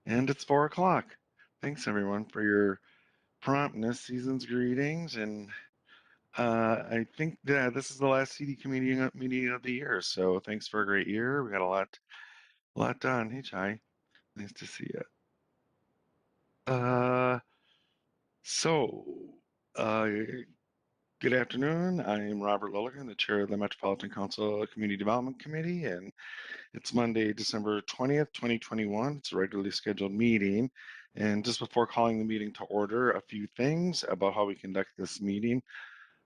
And it's 4 o'clock. Thanks everyone for your promptness, season's greetings, and I think that this is the last CD committee meeting of the year. So thanks for a great year. We got a lot done. Hey, Chai, nice to see you. Uh, so, uh, good afternoon. I am Robert Lilligan, the chair of the Metropolitan Council Community Development Committee, and it's Monday, December 20th, 2021. It's a regularly scheduled meeting. And just before calling the meeting to order, a few things about how we conduct this meeting.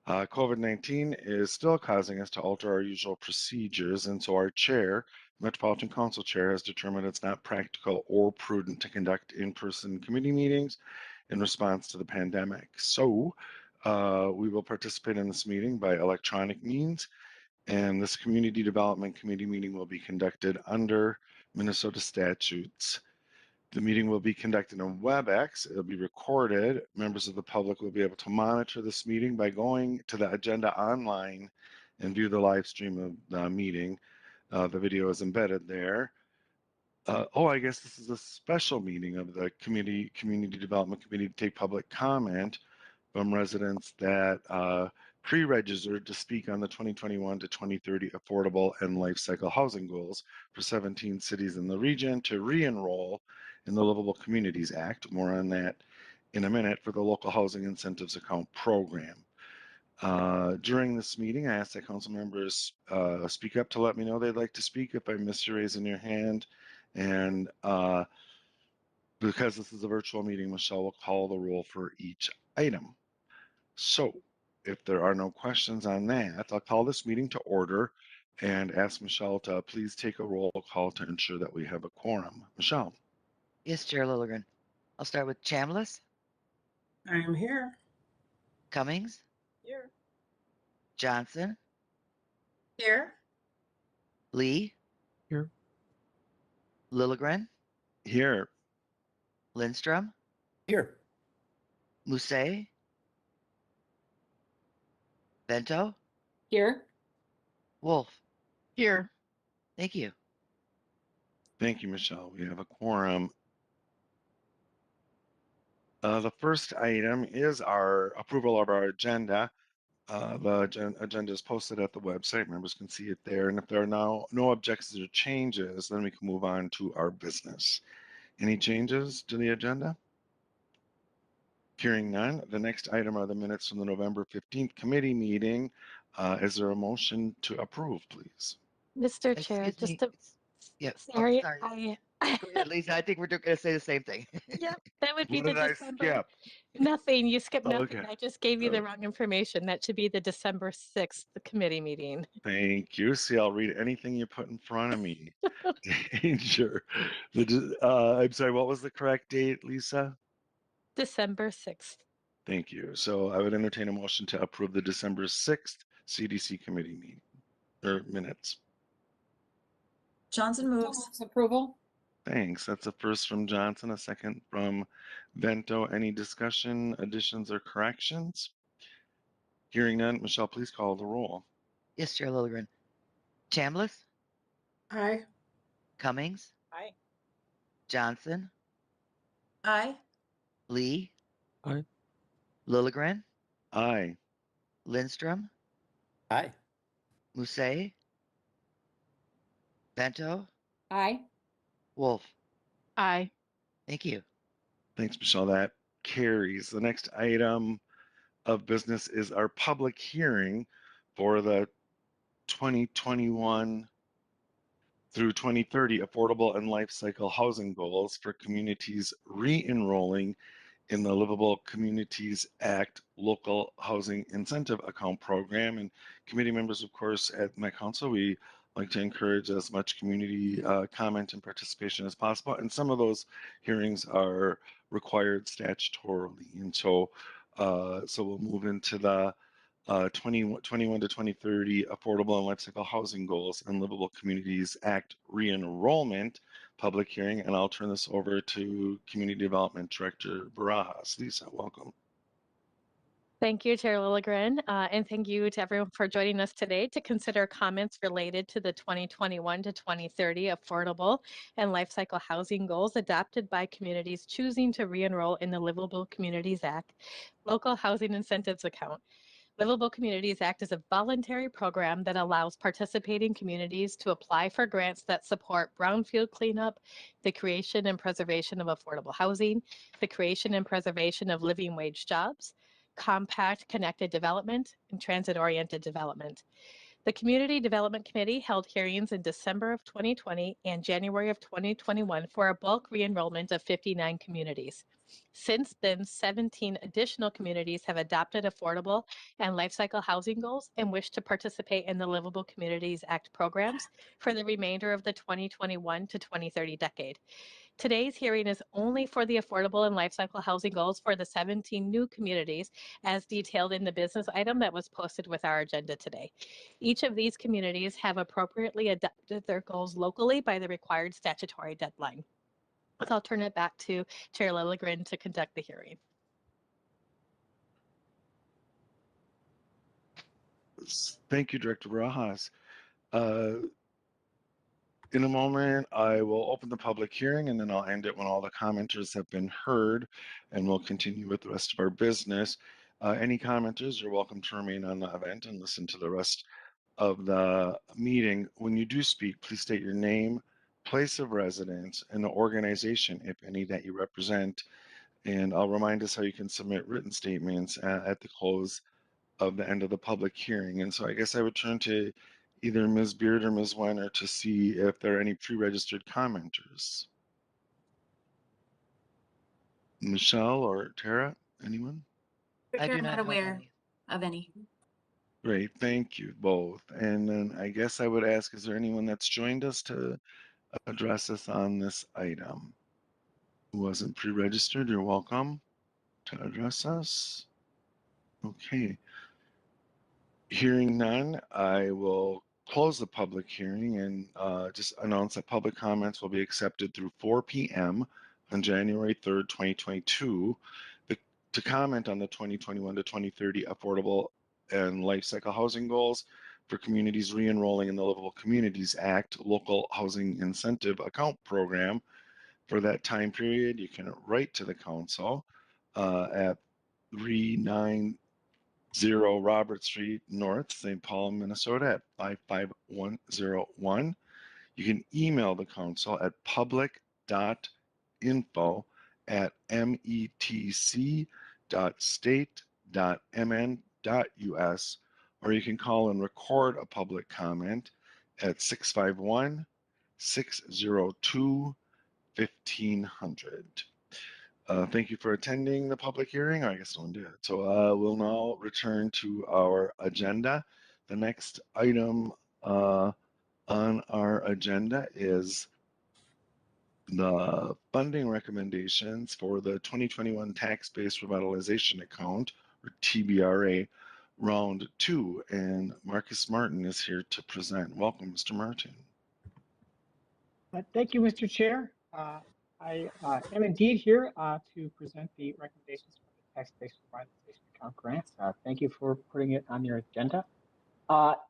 COVID-19 is still causing us to alter our usual procedures, and so our chair, Metropolitan Council Chair, has determined it's not practical or prudent to conduct in-person committee meetings in response to the pandemic. So we will participate in this meeting by electronic means, and this Community Development Committee meeting will be conducted under Minnesota statutes. The meeting will be conducted on WebEx. It'll be recorded. Members of the public will be able to monitor this meeting by going to the agenda online and view the live stream of the meeting. The video is embedded there. I guess this is a special meeting of the Community Development Committee to take public comment from residents that pre-registered to speak on the 2021 to 2030 affordable and life cycle housing goals for 17 cities in the region to re-enroll in the Livable Communities Act. More on that in a minute for the local housing incentives account program. During this meeting, I asked that council members speak up to let me know they'd like to speak if I miss you raising your hand. And because this is a virtual meeting, Michelle will call the roll for each item. So if there are no questions on that, I'll call this meeting to order and ask Michelle to please take a roll call to ensure that we have a quorum. Michelle. Yes, Chair Lilligren. I'll start with Chambliss. I am here. Cummings. Here. Johnson. Here. Lee. Here. Lilligren. Here. Lindstrom. Here. Mousset. Bento. Here. Wulff. Here. Thank you. Thank you, Michelle. We have a quorum. The first item is our approval of our agenda. The agenda is posted at the website. Members can see it there. And if there are now no objections or changes, then we can move on to our business. Any changes to the agenda? Hearing none, the next item are the minutes from the November 15th committee meeting. Is there a motion to approve, please? Mr. Chair, just to, Yes. sorry, Go ahead, Lisa. I think we're going to say the same thing. Yep, that would be What the did I December. skip? Nothing, you skipped nothing. Okay. I just gave you the wrong information. That should be the December 6th committee meeting. Thank you. See, I'll read anything you put in front of me. Danger. I'm sorry, what was the correct date, Lisa? December 6th. Thank you. So I would entertain a motion to approve the December 6th CDC committee meeting or minutes. Johnson moves approval. Thanks. That's a first from Johnson, a second from Vento. Any discussion, additions, or corrections? Hearing none, Michelle, please call the roll. Yes, Chair Lilligren. Chambliss. Aye. Cummings. Aye. Johnson. Aye. Lee. Aye. Lilligren. Aye. Lindstrom. Aye. Mousset. Bento. Aye. Wulff. Aye. Thank you. Thanks, Michelle. That carries. The next item of business is our public hearing for the 2021 through 2030 affordable and life cycle housing goals for communities re-enrolling in the Livable Communities Act local housing incentive account program. And committee members, of course, at my council, we like to encourage as much community comment and participation as possible. And some of those hearings are required statutorily. And so, we'll move into the 2021 to 2030 affordable and life cycle housing goals and Livable Communities Act re-enrollment public hearing. And I'll turn this over to Community Development Director Barajas. Lisa, welcome. Thank you, Chair Lilligren, and thank you to everyone for joining us today to consider comments related to the 2021 to 2030 affordable and life cycle housing goals adopted by communities choosing to re-enroll in the Livable Communities Act Local Housing Incentives Account. Livable Communities Act is a voluntary program that allows participating communities to apply for grants that support brownfield cleanup, the creation and preservation of affordable housing, the creation and preservation of living wage jobs, compact connected development, and transit-oriented development. The Community Development Committee held hearings in December of 2020 and January of 2021 for a bulk re-enrollment of 59 communities. Since then, 17 additional communities have adopted affordable and life cycle housing goals and wish to participate in the Livable Communities Act programs for the remainder of the 2021 to 2030 decade. Today's hearing is only for the affordable and life cycle housing goals for the 17 new communities as detailed in the business item that was posted with our agenda today. Each of these communities have appropriately adopted their goals locally by the required statutory deadline. So I'll turn it back to Chair Lilligren to conduct the hearing. Thank you, Director Barajas. In a moment, I will open the public hearing and then I'll end it when all the commenters have been heard, and we'll continue with the rest of our business. Any commenters, you're welcome to remain on the event and listen to the rest of the meeting. When you do speak, please state your name, place of residence, and the organization, if any, that you represent. And I'll remind us how you can submit written statements at the close of the end of the public hearing. And so I guess I would turn to either Ms. Beard or Ms. Weiner to see if there are any pre-registered commenters. Michelle or Tara, anyone? I do I'm not not have aware any. of any. Great, thank you both. And then I guess I would ask, is there anyone that's joined us to address us on this item? Who wasn't pre-registered, you're welcome to address us. Okay. Hearing none, I will close the public hearing and just announce that public comments will be accepted through 4 p.m. on January 3rd, 2022. To comment on the 2021 to 2030 affordable and life cycle housing goals for communities re-enrolling in the Livable Communities Act Local Housing Incentive Account Program for that time period, you can write to the council at 390 Robert Street North, St. Paul, Minnesota at 55101. You can email the council at public.info@metc.state.mn.us, or you can call and record a public comment at 651-602-1500. Thank you for attending the public hearing. I guess no one did. So we'll now return to our agenda. The next item on our agenda is the funding recommendations for the 2021 Tax-Based Revitalization Account, or TBRA, Round 2. And Marcus Martin is here to present. Welcome, Mr. Martin. Thank you, Mr. Chair. I am indeed here to present the recommendations for the tax-based revitalization account grants. Thank you for putting it on your agenda.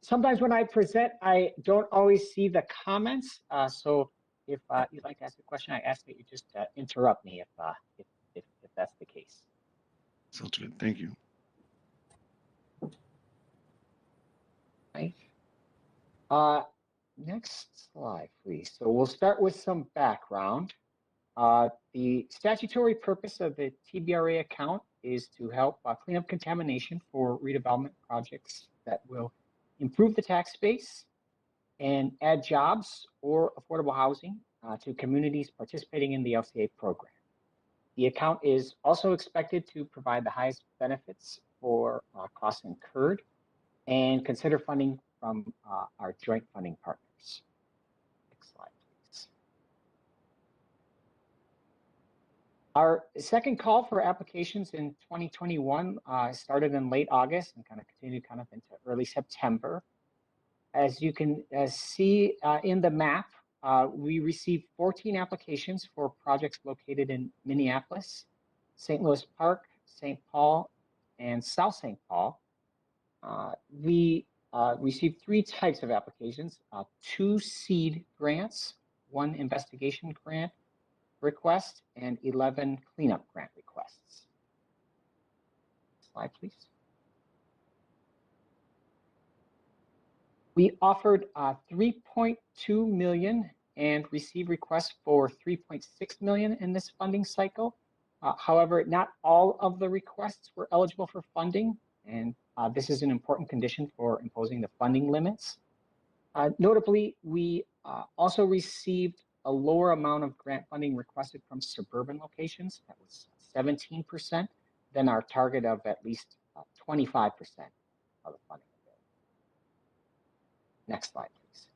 Sometimes when I present, I don't always see the comments. So if you'd like to ask a question, I ask that you just interrupt me if that's the case. Sounds good. Thank you. Right. Next slide, please. So we'll start with some background. The statutory purpose of the TBRA account is to help clean up contamination for redevelopment projects that will improve the tax base and add jobs or affordable housing to communities participating in the LCA program. The account is also expected to provide the highest benefits for costs incurred and consider funding from our joint funding partners. Next slide, please. Our second call for applications in 2021 started in late August and kind of continued into early September. As you can see in the map, we received 14 applications for projects located in Minneapolis, St. Louis Park, St. Paul, and South St. Paul. We received 3 types of applications, 2 seed grants, 1 investigation grant request, and 11 cleanup grant requests. Slide, please. We offered 3.2 million and received requests for 3.6 million in this funding cycle. However, not all of the requests were eligible for funding, and this is an important condition for imposing the funding limits. Notably, we also received a lower amount of grant funding requested from suburban locations. That was 17% than our target of at least 25% of the funding available. Next slide, please.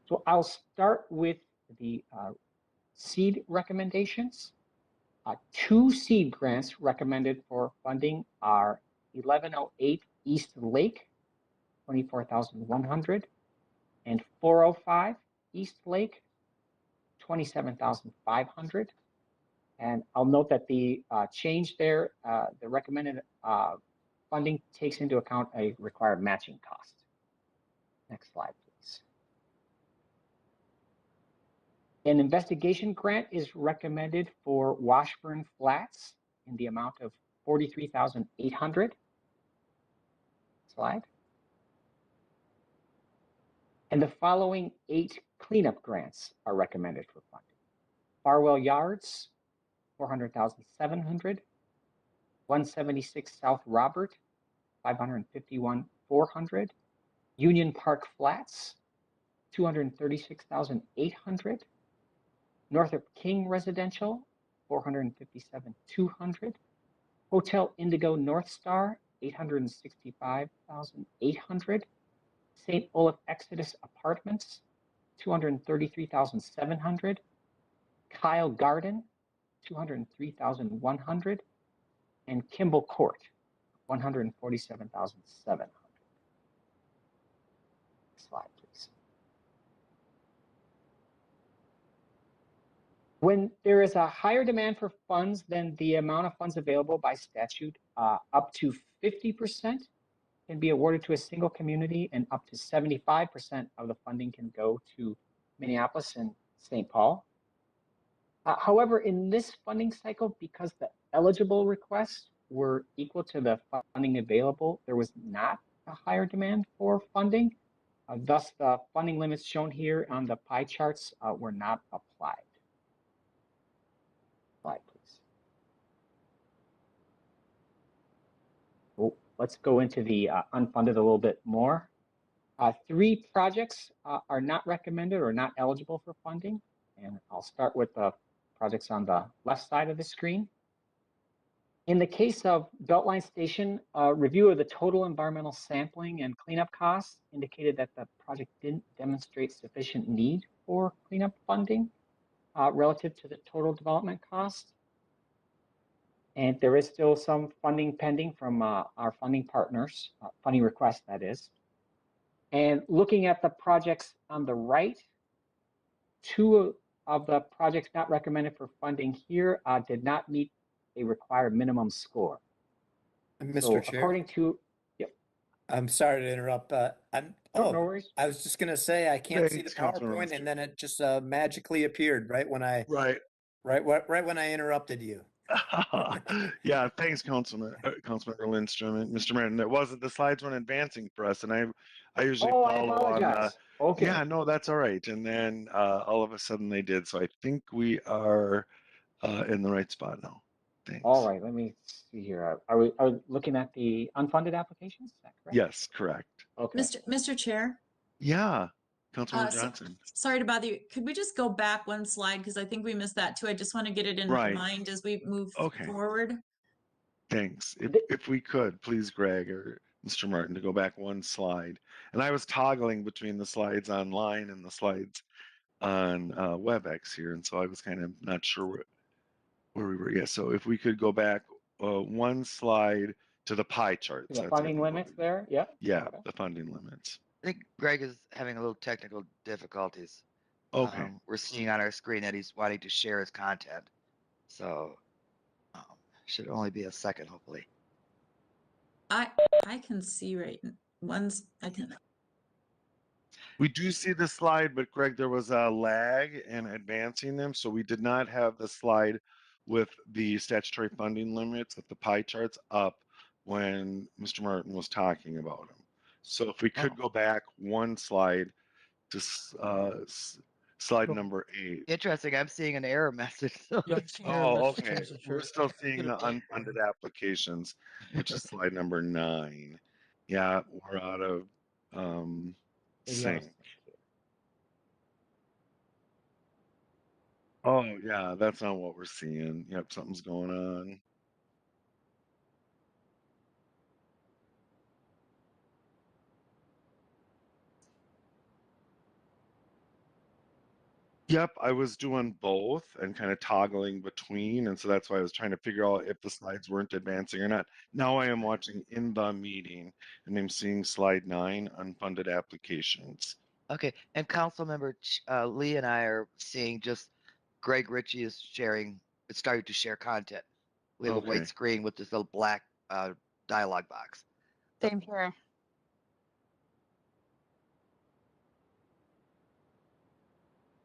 So I'll start with the seed recommendations. 2 seed grants recommended for funding are 1108 East Lake, 24,100, and 405 East Lake, 27,500. And I'll note that the change there, the recommended funding takes into account a required matching cost. Next slide, please. An investigation grant is recommended for Washburn Flats in the amount of 43,800. Slide. And the following 8 cleanup grants are recommended for funding. Farwell Yards, 400,700. 176 South Robert, 551,400. Union Park Flats, 236,800. Northrop King Residential, 457,200. Hotel Indigo North Star, 865,800. St. Olaf Exodus Apartments, 233,700. Kyle Garden, 203,100. And Kimball Court, 147,700. Slide, please. When there is a higher demand for funds than the amount of funds available by statute, up to 50% can be awarded to a single community, and up to 75% of the funding can go to Minneapolis and St. Paul. However, in this funding cycle, because the eligible requests were equal to the funding available, there was not a higher demand for funding. Thus, the funding limits shown here on the pie charts were not applied. Slide, please. Oh, let's go into the unfunded a little bit more. 3 projects are not recommended or not eligible for funding. And I'll start with the projects on the left side of the screen. In the case of Beltline Station, a review of the total environmental sampling and cleanup costs indicated that the project didn't demonstrate sufficient need for cleanup funding relative to the total development cost. And there is still some funding pending from our funding partners, funding requests, that is. And looking at the projects on the right, 2 of the projects not recommended for funding here did not meet a required minimum score. Mr. So Chair, according to, yep. I'm sorry to interrupt. No worries. I was just gonna say I can't see the Thanks, Councilman PowerPoint, Lester. and then it just magically appeared right when I Right. right when I interrupted you. Yeah, thanks, Councilmember Lindstrom and Mr. Martin. The slides weren't advancing for us, and I usually Oh, I follow on. apologize. Okay. Yeah, no, that's all right. And then all of a sudden they did. So I think we are in the right spot now. Thanks. All right, let me see here. Are we looking at the unfunded applications? Is that correct? Yes, correct. Okay. Mr. Chair, Yeah, Councilmember so- Johnson. sorry to bother you. Could we just go back 1 slide? Because I think we missed that too. I just want to get it in Right. my mind as we move Okay. forward. Thanks. If we could, please, Greg or Mr. Martin, to go back 1 slide. And I was toggling between the slides online and the slides on WebEx here, and so I was kind of not sure where we were. Yeah, so if we could go back 1 slide to the pie charts. The that's, I funding think, what limits we- there, yeah? Yeah, Okay. the funding limits. I think Greg is having a little technical difficulties. Okay. We're seeing on our screen that he's wanting to share his content. So Should only be a second, hopefully. I can see I can. We do see the slide, but Greg, there was a lag in advancing them, so we did not have the slide with the statutory funding limits of the pie charts up when Mr. Martin was talking about them. So if we could go back one slide to slide number 8. Interesting. I'm seeing an error message. So Yeah, it's- Oh, okay. We're still seeing the unfunded applications, which is slide number 9. Yeah, we're out of Maybe I was sync. Oh, yeah, that's not what we're seeing. Yep, something's going on. Yep, I was doing both and kind of toggling between, and so that's why I was trying to figure out if the slides weren't advancing or not. Now I am watching in the meeting, and I'm seeing slide 9, unfunded applications. Okay, and Councilmember Lee and I are seeing just Greg Ritchie is sharing, it's starting to share content. We have a Okay. white screen with this little black dialog box. Same here.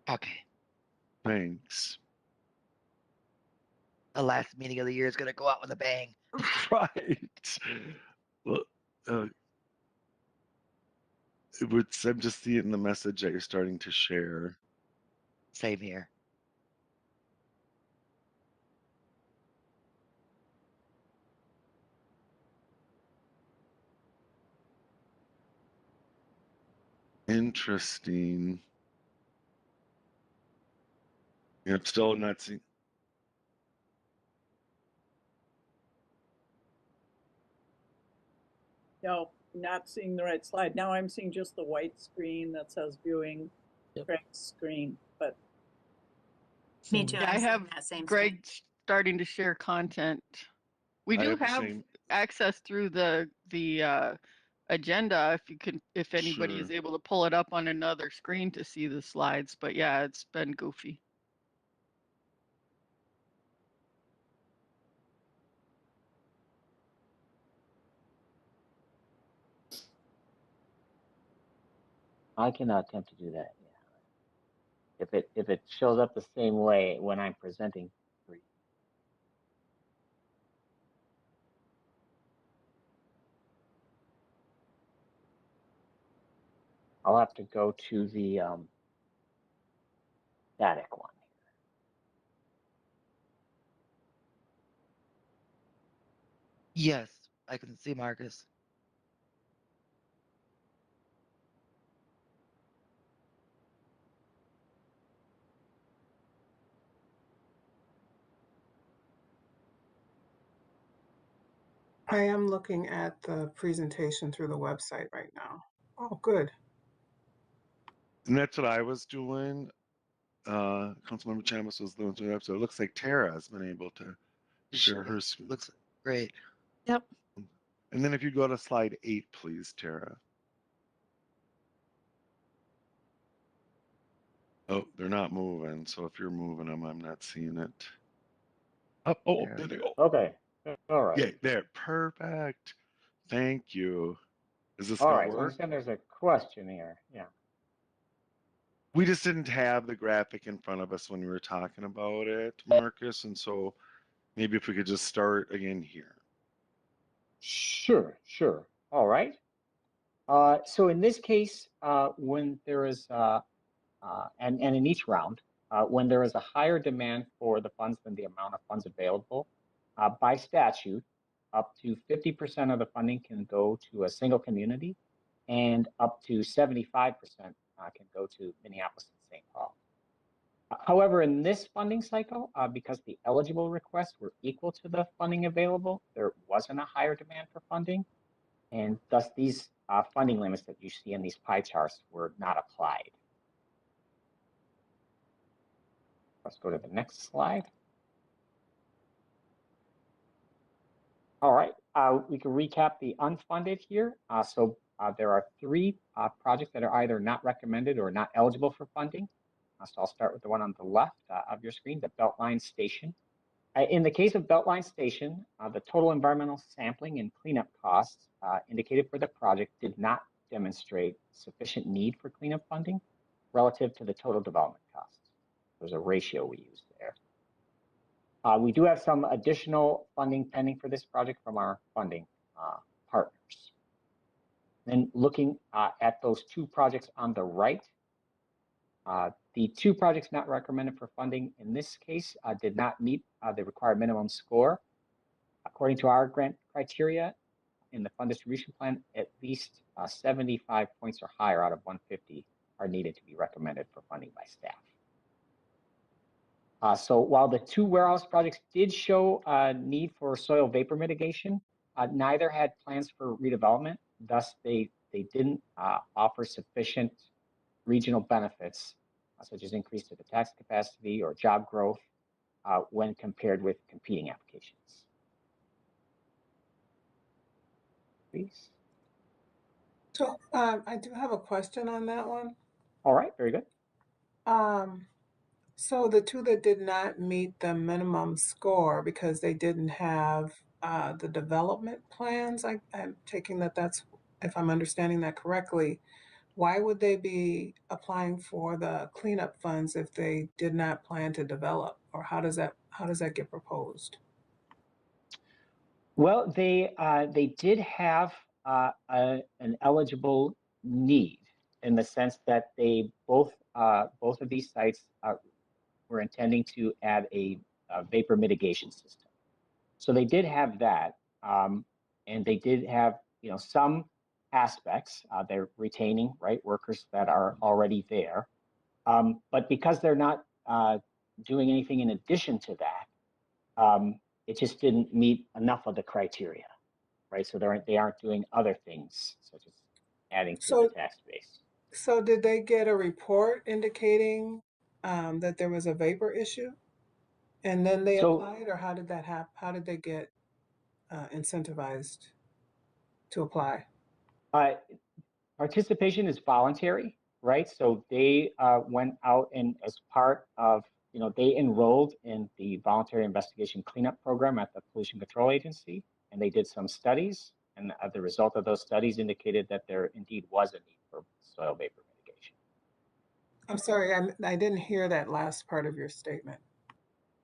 Okay, Thanks. the last meeting of the year is going to go out with a bang. Right. Well, I'm just seeing the message that you're starting to share. Same here. Interesting. Yep, still not seeing. No, not seeing the right slide. Now I'm seeing just the white screen that says viewing Greg's screen, but. Me too. Yeah, I'm I seeing have that same Greg screen. starting to share content. We I do have the have same. access through the agenda if anybody is Sure. able to pull it up on another screen to see the slides. But yeah, it's been goofy. I cannot attempt to do that. Yeah. If it shows up the same way when I'm presenting for you. I'll have to go to the static one. Yes, I can see Marcus. I am looking at the presentation through the website right now. Oh, good. And that's what I was doing. Councilmember Champoux was doing it up, so it looks like Tara has been able to share her screen. Looks great. Yep. And then if you go to slide 8, please, Tara. Oh, they're not moving. So if you're moving them, I'm not seeing it. Oh, there they go. Okay. All right. Yeah, there. Perfect. Thank you. Is this All gonna right. So I work? understand there's a question here. Yeah. We just didn't have the graphic in front of us when we were talking about it, Marcus, and so maybe if we could just start again here. Sure. All right. So in this case, when there is, and in each round, when there is a higher demand for the funds than the amount of funds available, by statute, up to 50% of the funding can go to a single community, and up to 75% can go to Minneapolis and St. Paul. However, in this funding cycle, because the eligible requests were equal to the funding available, there wasn't a higher demand for funding, and thus these funding limits that you see in these pie charts were not applied. Let's go to the next slide. All right, we can recap the unfunded here. There are 3 projects that are either not recommended or not eligible for funding. So I'll start with the one on the left of your screen, the Beltline Station. In the case of Beltline Station, the total environmental sampling and cleanup costs indicated for the project did not demonstrate sufficient need for cleanup funding relative to the total development costs. There's a ratio we used there. We do have some additional funding pending for this project from our funding partners. Then looking at those two projects on the right, the two projects not recommended for funding in this case did not meet the required minimum score. According to our grant criteria in the fund distribution plan, at least 75 points or higher out of 150 are needed to be recommended for funding by staff. So while the two warehouse projects did show a need for soil vapor mitigation, neither had plans for redevelopment. Thus, they didn't offer sufficient regional benefits, such as increase to the tax capacity or job growth when compared with competing applications. Please. So I do have a question on that one. All right, very good. So the two that did not meet the minimum score because they didn't have the development plans, I'm taking that's, if I'm understanding that correctly, why would they be applying for the cleanup funds if they did not plan to develop? Or how does that get proposed? Well, they did have an eligible need in the sense that they both of these sites were intending to add a vapor mitigation system. So they did have that, and they did have some aspects. They're retaining workers that are already there, but because they're not doing anything in addition to that, it just didn't meet enough of the criteria, right? So they aren't doing other things such as adding to the tax base. So did they get a report indicating that there was a vapor issue, and then they applied, or how did that happen? How did they get incentivized to apply? Participation is voluntary, right? So they went out and as part of, they enrolled in the voluntary investigation cleanup program at the Pollution Control Agency, and they did some studies. And the result of those studies indicated that there indeed was a need for soil vapor mitigation. I'm sorry, I didn't hear that last part of your statement.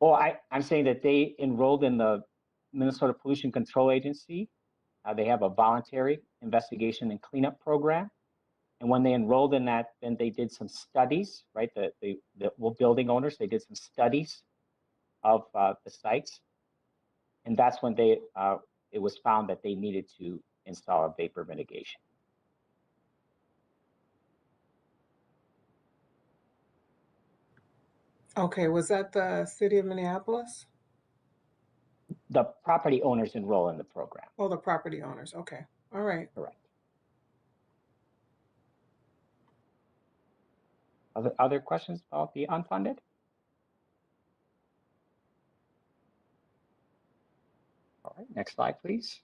Well, I'm saying that they enrolled in the Minnesota Pollution Control Agency. They have a voluntary investigation and cleanup program. And when they enrolled in that, then they did some studies, right? The building owners, they did some studies of the sites. And that's when it was found that they needed to install a vapor mitigation. Okay, was that the city of Minneapolis? The property owners enroll in the program. Oh, the property owners. Okay, all right. Correct. Other questions about the unfunded? All right, next slide, please.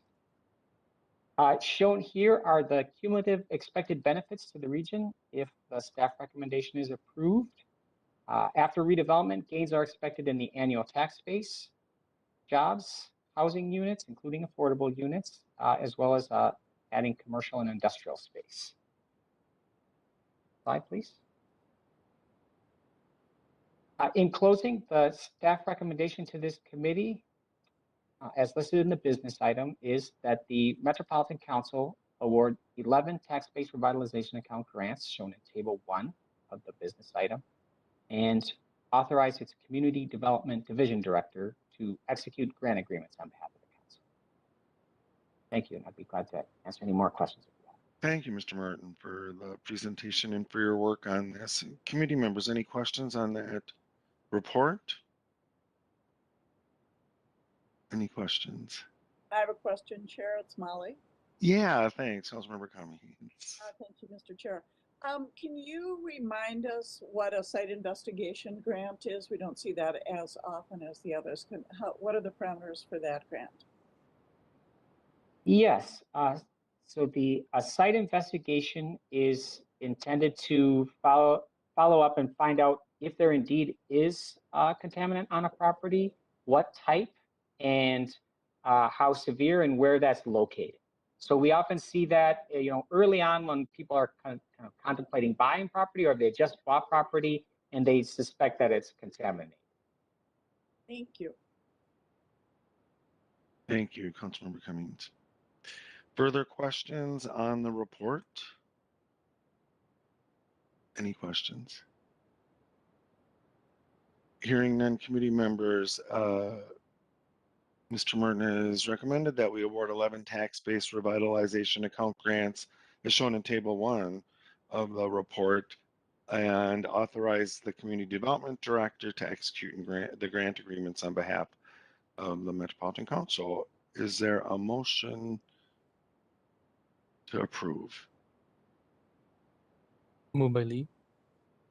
Shown here are the cumulative expected benefits to the region if the staff recommendation is approved. After redevelopment, gains are expected in the annual tax base, jobs, housing units, including affordable units, as well as adding commercial and industrial space. Slide, please. In closing, the staff recommendation to this committee, as listed in the business item, is that the Metropolitan Council award 11 tax-based revitalization account grants shown in Table 1 of the business item, and authorize its Community Development Division Director to execute grant agreements on behalf of the Council. Thank you, and I'd be glad to answer any more questions if you have. Thank you, Mr. Martin, for the presentation and for your work on this. Committee members, any questions on that report? Any questions? I have a question, Chair. It's Molly. Yeah, thanks. Councilmember Cummings. Thank you, Mr. Chair. Can you remind us what a site investigation grant is? We don't see that as often as the others. What are the parameters for that grant? Yes. So the site investigation is intended to follow up and find out if there indeed is a contaminant on a property, what type and how severe and where that's located. So we often see that, early on when people are kind of contemplating buying property, or they just bought property and they suspect that it's contaminated. Thank you. Thank you, Councilmember Cummings. Further questions on the report? Any questions? Hearing none, committee members, Mr. Merton has recommended that we award 11 tax-based revitalization account grants as shown in Table 1 of the report, and authorize the Community Development Director to execute the grant agreements on behalf of the Metropolitan Council. Is there a motion to approve? Moved by Lee.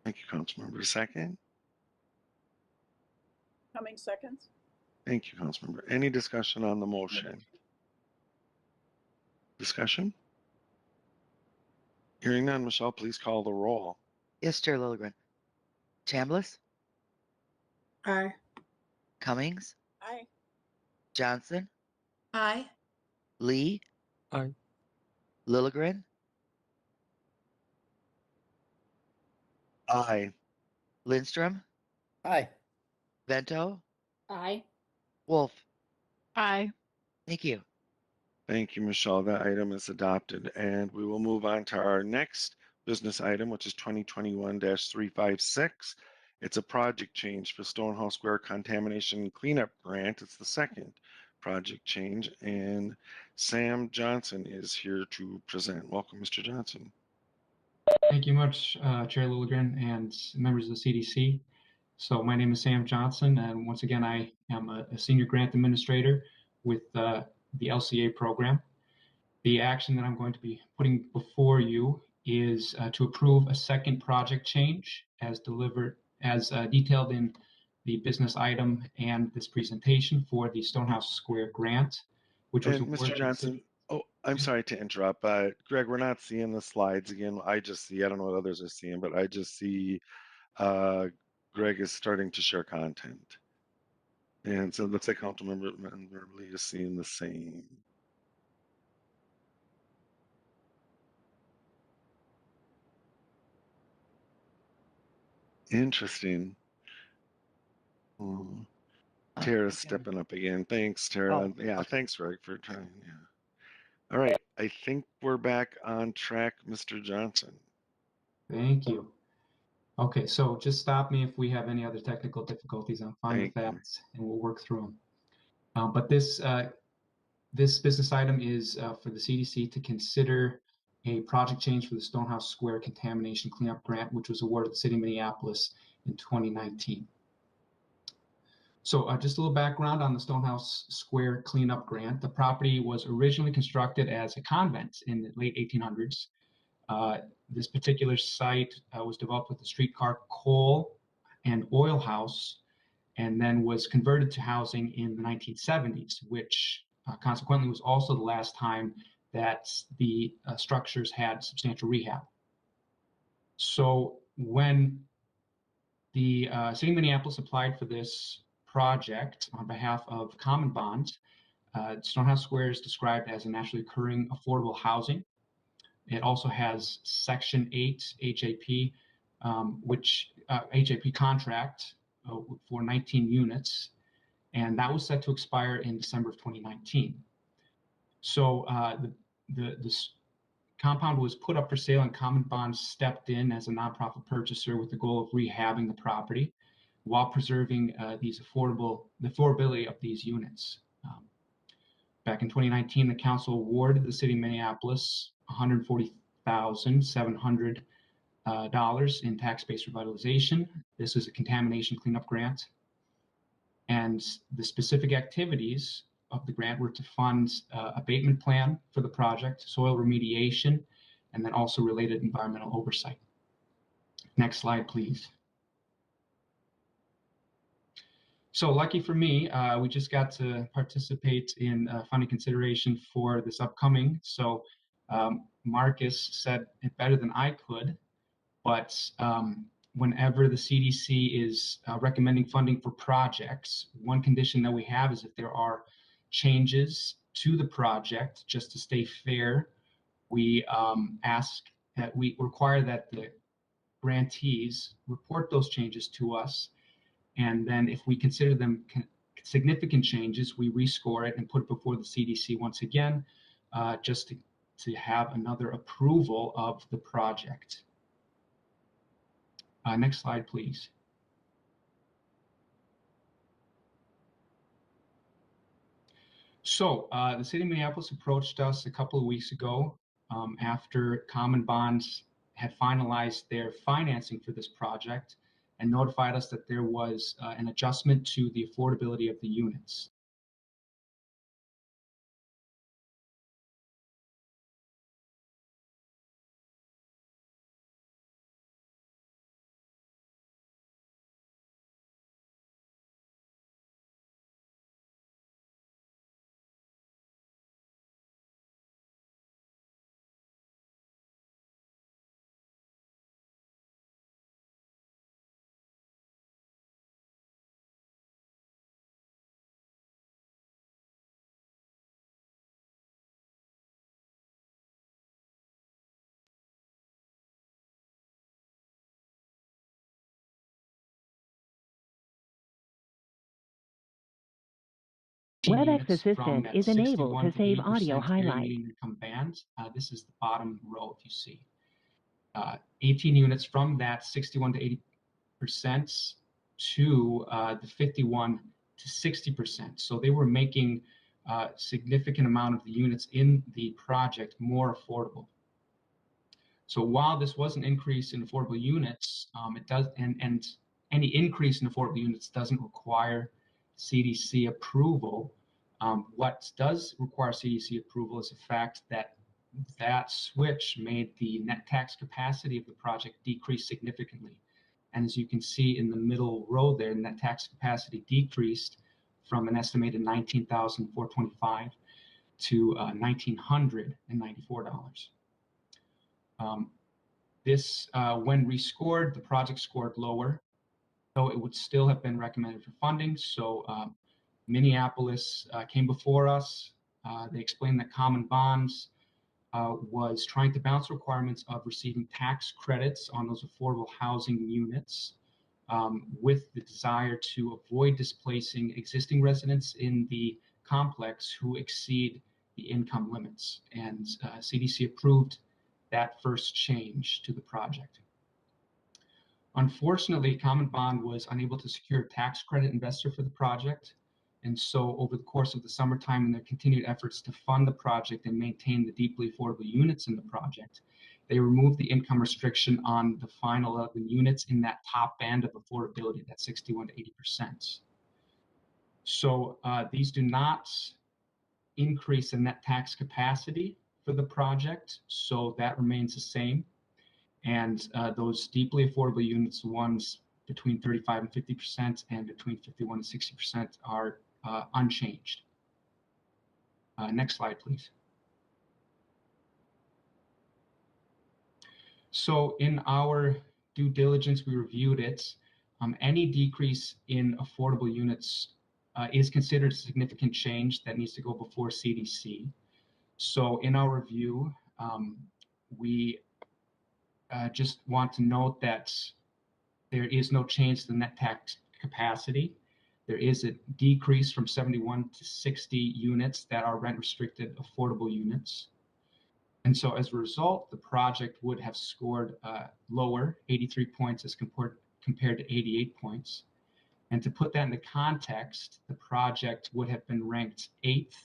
Thank you, Councilmember. Second? Coming seconds? Thank you, Councilmember. Any discussion on the motion? Discussion? Hearing none, Michelle, please call the roll. Yes, Chair Lilligren. Chambliss, Aye. Cummings, Aye. Johnson, Aye. Lee, Aye. Lilligren, Aye. Lindstrom, Aye. Vento, Aye. Wulff. Aye. Thank you. Thank you, Michelle. That item is adopted, and we will move on to our next business item, which is 2021-356. It's a project change for Stonehouse Square Contamination Cleanup Grant. It's the second project change, and Sam Johnson is here to present. Welcome, Mr. Johnson. Thank you much, Chair Lilligren and members of the CDC. So my name is Sam Johnson, and once again, I am a senior grant administrator with the LCA program. The action that I'm going to be putting before you is to approve a second project change as detailed in the business item and this presentation for the Stonehouse Square grant, which was Mr. Johnson, oh, I'm sorry to interrupt, but Greg, we're not seeing the slides again. I don't know what others are seeing, but I just see Greg is starting to share content. And so it looks like Councilmember Lee is seeing the same. Interesting. Tara's stepping up again. Thanks, Tara. Oh, Yeah, okay. thanks, Greg, for trying. Yeah. All right. I think we're back on track, Mr. Johnson. Thank you. Okay, so just stop me if we have any other technical difficulties. I'm fine with that, and we'll work through them. But this business item is for the CDC to consider a project change for the Stonehouse Square Contamination Cleanup Grant, which was awarded to the City of Minneapolis in 2019. So just a little background on the Stonehouse Square Cleanup Grant. The property was originally constructed as a convent in the late 1800s. This particular site was developed with a streetcar coal and oil house, and then was converted to housing in the 1970s, which consequently was also the last time that the structures had substantial rehab. So when the City of Minneapolis applied for this project on behalf of Common Bond, Stonehouse Square is described as a naturally occurring affordable housing. It also has Section 8 HAP, which HAP contract for 19 units, and that was set to expire in December of 2019. So this compound was put up for sale, and Common Bond stepped in as a nonprofit purchaser with the goal of rehabbing the property while preserving the affordability of these units. Back in 2019, the council awarded the City of Minneapolis $140,700 in tax-based revitalization. This is a contamination cleanup grant. And the specific activities of the grant were to fund abatement plan for the project, soil remediation, and then also related environmental oversight. Next slide, please. So lucky for me, we just got to participate in funding consideration for this upcoming. So Marcus said it better than I could, but whenever the CDC is recommending funding for projects, one condition that we have is if there are changes to the project, just to stay fair, we we require that the grantees report those changes to us. And then if we consider them significant changes, we rescore it and put it before the CDC once again, just to have another approval of the project. Next slide, please. So the city of Minneapolis approached us a couple of weeks ago after Common Bonds had finalized their financing for this project and notified us that there was an adjustment to the affordability of the units. WebEx Assistant is enabled to save audio highlights. This is the bottom row, if you see. 18 units from that 61 to 80% to the 51 to 60%. So they were making a significant amount of the units in the project more affordable. So while this was an increase in affordable units, it does, and any increase in affordable units doesn't require CDC approval. What does require CDC approval is the fact that that switch made the net tax capacity of the project decrease significantly. And as you can see in the middle row there, net tax capacity decreased from an estimated $19,425 to $1,994. When rescored, the project scored lower, though it would still have been recommended for funding. So Minneapolis came before us. They explained that Common Bonds was trying to balance requirements of receiving tax credits on those affordable housing units with the desire to avoid displacing existing residents in the complex who exceed the income limits. And CDC approved that first change to the project. Unfortunately, Common Bond was unable to secure a tax credit investor for the project. And so over the course of the summertime and their continued efforts to fund the project and maintain the deeply affordable units in the project, they removed the income restriction on the final 11 units in that top band of affordability, that 61 to 80%. So these do not increase the net tax capacity for the project, so that remains the same. And those deeply affordable units, the ones between 35 and 50% and between 51 and 60% are unchanged. Next slide, please. So in our due diligence, we reviewed it. Any decrease in affordable units is considered a significant change that needs to go before CDC. So in our review, we just want to note that there is no change to the net tax capacity. There is a decrease from 71 to 60 units that are rent restricted affordable units. And so as a result, the project would have scored lower, 83 points as compared to 88 points. And to put that into context, the project would have been ranked 8th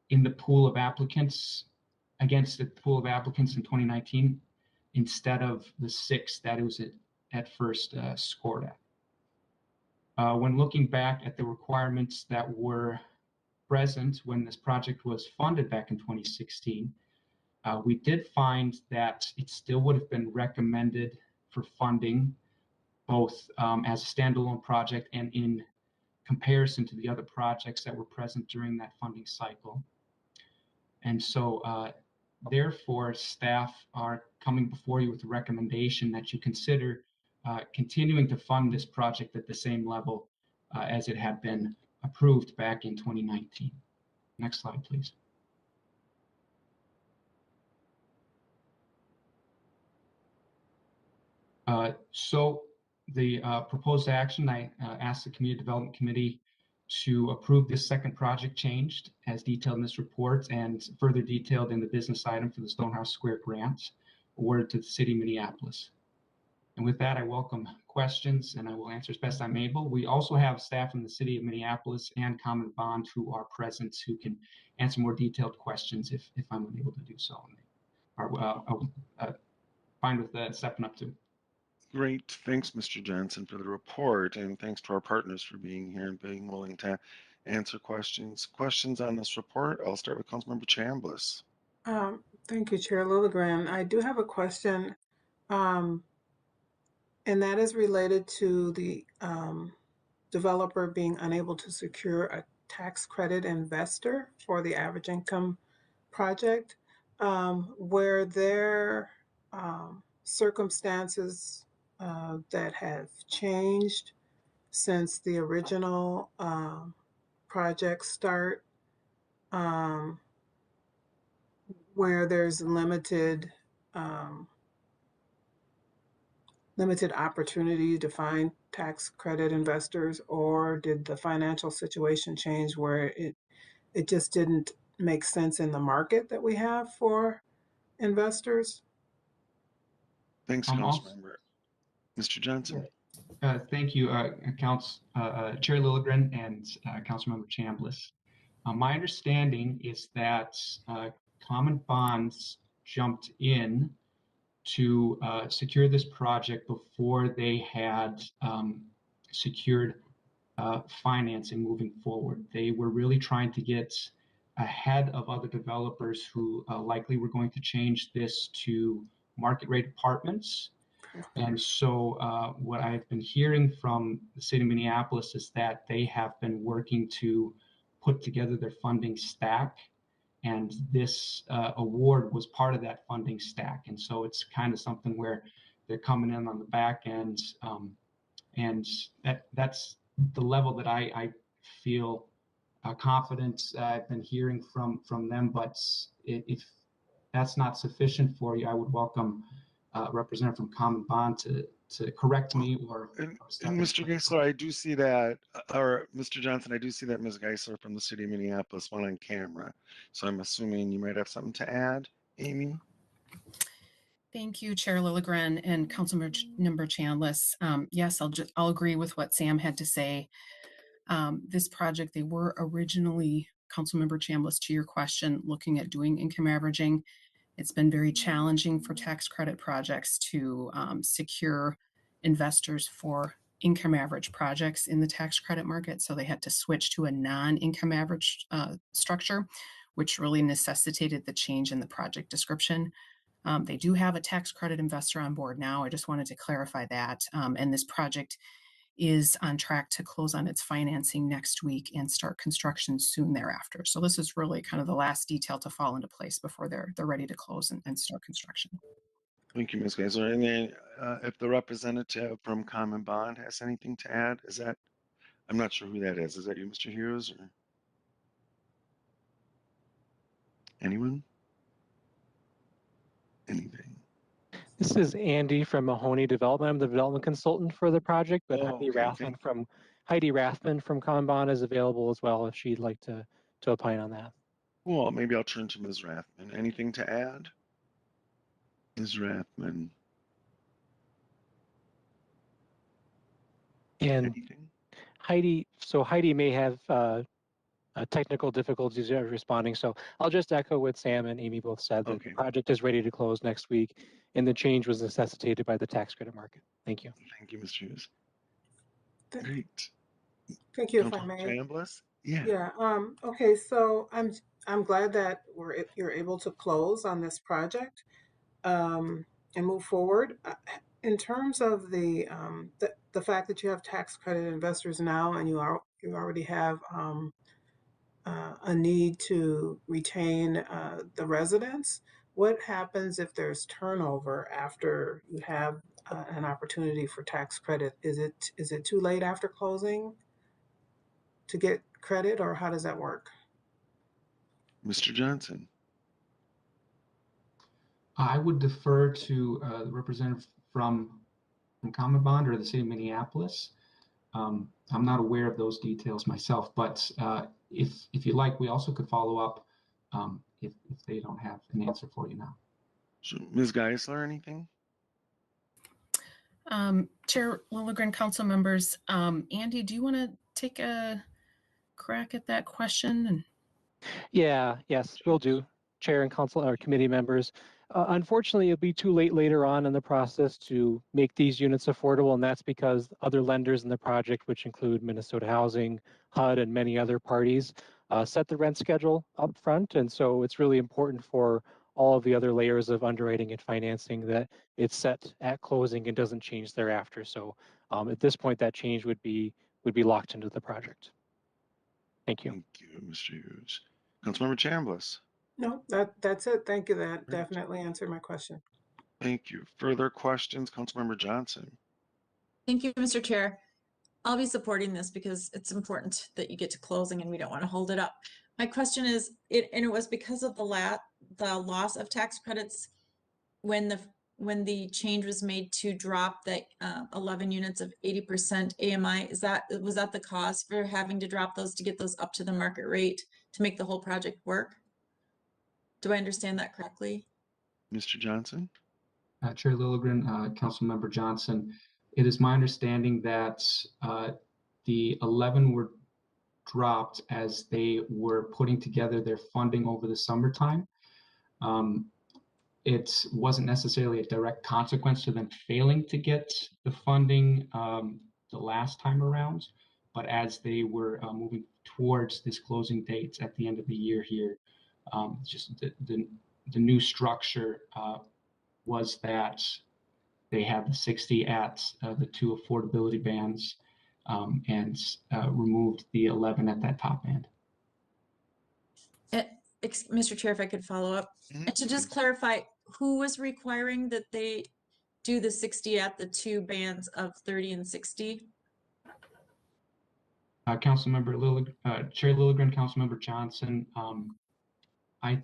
in the pool of applicants against the pool of applicants in 2019, instead of the 6th that it was at first scored at. When looking back at the requirements that were present when this project was funded back in 2016, we did find that it still would have been recommended for funding, both as a standalone project and in comparison to the other projects that were present during that funding cycle. And so therefore, staff are coming before you with a recommendation that you consider continuing to fund this project at the same level as it had been approved back in 2019. Next slide, please. So the proposed action, I asked the Community Development Committee to approve this second project changed as detailed in this report and further detailed in the business item for the Stonehouse Square grant awarded to the City of Minneapolis. And with that, I welcome questions and I will answer as best I'm able. We also have staff from the City of Minneapolis and Common Bond who are present who can answer more detailed questions if I'm unable to do so. And they are fine with stepping up to. Great. Thanks, Mr. Johnson, for the report, and thanks to our partners for being here and being willing to answer questions. Questions on this report? I'll start with Councilmember Chambliss. Thank you, Chair Lilligren. I do have a question, and that is related to the developer being unable to secure a tax credit investor for the average income project. Where there circumstances that have changed since the original project start, where there's limited opportunity to find tax credit investors, or did the financial situation change where it just didn't make sense in the market that we have for investors? Thanks, Councilmember. Mr. Johnson. Thank you, Chair Lilligren and Councilmember Chambliss. My understanding is that Common Bonds jumped in to secure this project before they had secured financing moving forward. They were really trying to get ahead of other developers who likely were going to change this to market rate apartments. And so what I've been hearing from the City of Minneapolis is that they have been working to put together their funding stack, and this award was part of that funding stack. And so it's kind of something where they're coming in on the back end, and that's the level that I feel confident I've been hearing from them. But if that's not sufficient for you, I would welcome representative from Common Bond to correct me or. And Mr. Geisler, I do see that, or Mr. Johnson, I do see that Ms. Geisler from the City of Minneapolis went on camera. So I'm assuming you might have something to add, Amy? Thank you, Chair Lilligren and Councilmember Chambliss. Yes, I'll agree with what Sam had to say. This project, they were originally, Councilmember Chambliss, to your question, looking at doing income averaging. It's been very challenging for tax credit projects to secure investors for income average projects in the tax credit market. So they had to switch to a non-income average structure, which really necessitated the change in the project description. They do have a tax credit investor on board now. I just wanted to clarify that. And this project is on track to close on its financing next week and start construction soon thereafter. So this is really kind of the last detail to fall into place before they're ready to close and start construction. Thank you, Ms. Geisler. And then if the representative from Common Bond has anything to add, is that, I'm not sure who that is. Is that you, Mr. Hughes, or anyone? Anything? This is Andy from Mahoney Development. I'm the development consultant for the project, but Heidi Rathman from Common Bond is available as well if she'd like to opine on that. Well, maybe I'll turn to Ms. Rathman. Anything to add? Ms. Rathman. And anything? Heidi may have technical difficulties responding. So I'll just echo what Sam and Amy both said, that the project is ready to close next week, and the change was necessitated by the tax credit market. Thank you. Thank you, Mr. Hughes. Great. Thank you, if I may. Chambliss? Yeah. Yeah. Okay. So I'm glad that you're able to close on this project and move forward. In terms of the fact that you have tax credit investors now, and you already have a need to retain the residents, what happens if there's turnover after you have an opportunity for tax credit? Is it too late after closing to get credit, or how does that work? Mr. Johnson. I would defer to the representative from Common Bond or the city of Minneapolis. I'm not aware of those details myself, but if you like, we also could follow up if they don't have an answer for you now. So, Ms. Geisler, anything? Chair Lilligren, council members, Andy, do you want to take a crack at that question? Yes, will do. Chair and council or committee members. Unfortunately, it'll be too late later on in the process to make these units affordable, and that's because other lenders in the project, which include Minnesota Housing, HUD, and many other parties, set the rent schedule up front. And so it's really important for all of the other layers of underwriting and financing that it's set at closing and doesn't change thereafter. So at this point, that change would be locked into the project. Thank you. Thank you, Mr. Hughes. Councilmember Chambliss. No, that's it. Thank you. That definitely answered my question. Thank you. Further questions, Councilmember Johnson? Thank you, Mr. Chair. I'll be supporting this because it's important that you get to closing and we don't want to hold it up. My question is, it was because of the loss of tax credits when the change was made to drop the 11 units of 80% AMI. Was that the cause for having to drop those to get those up to the market rate to make the whole project work? Do I understand that correctly? Mr. Johnson? Chair Lilligren, Councilmember Johnson, it is my understanding that the 11 were dropped as they were putting together their funding over the summertime. It wasn't necessarily a direct consequence to them failing to get the funding the last time around, but as they were moving towards this closing date at the end of the year here, just the new structure was that they had the 60 at the 2 affordability bands and removed the 11 at that top band. Mr. Chair, if I could follow up. And to just clarify, who was requiring that they do the 60 at the 2 bands of 30 and 60? Councilmember Chair Lilligren, Councilmember Johnson, I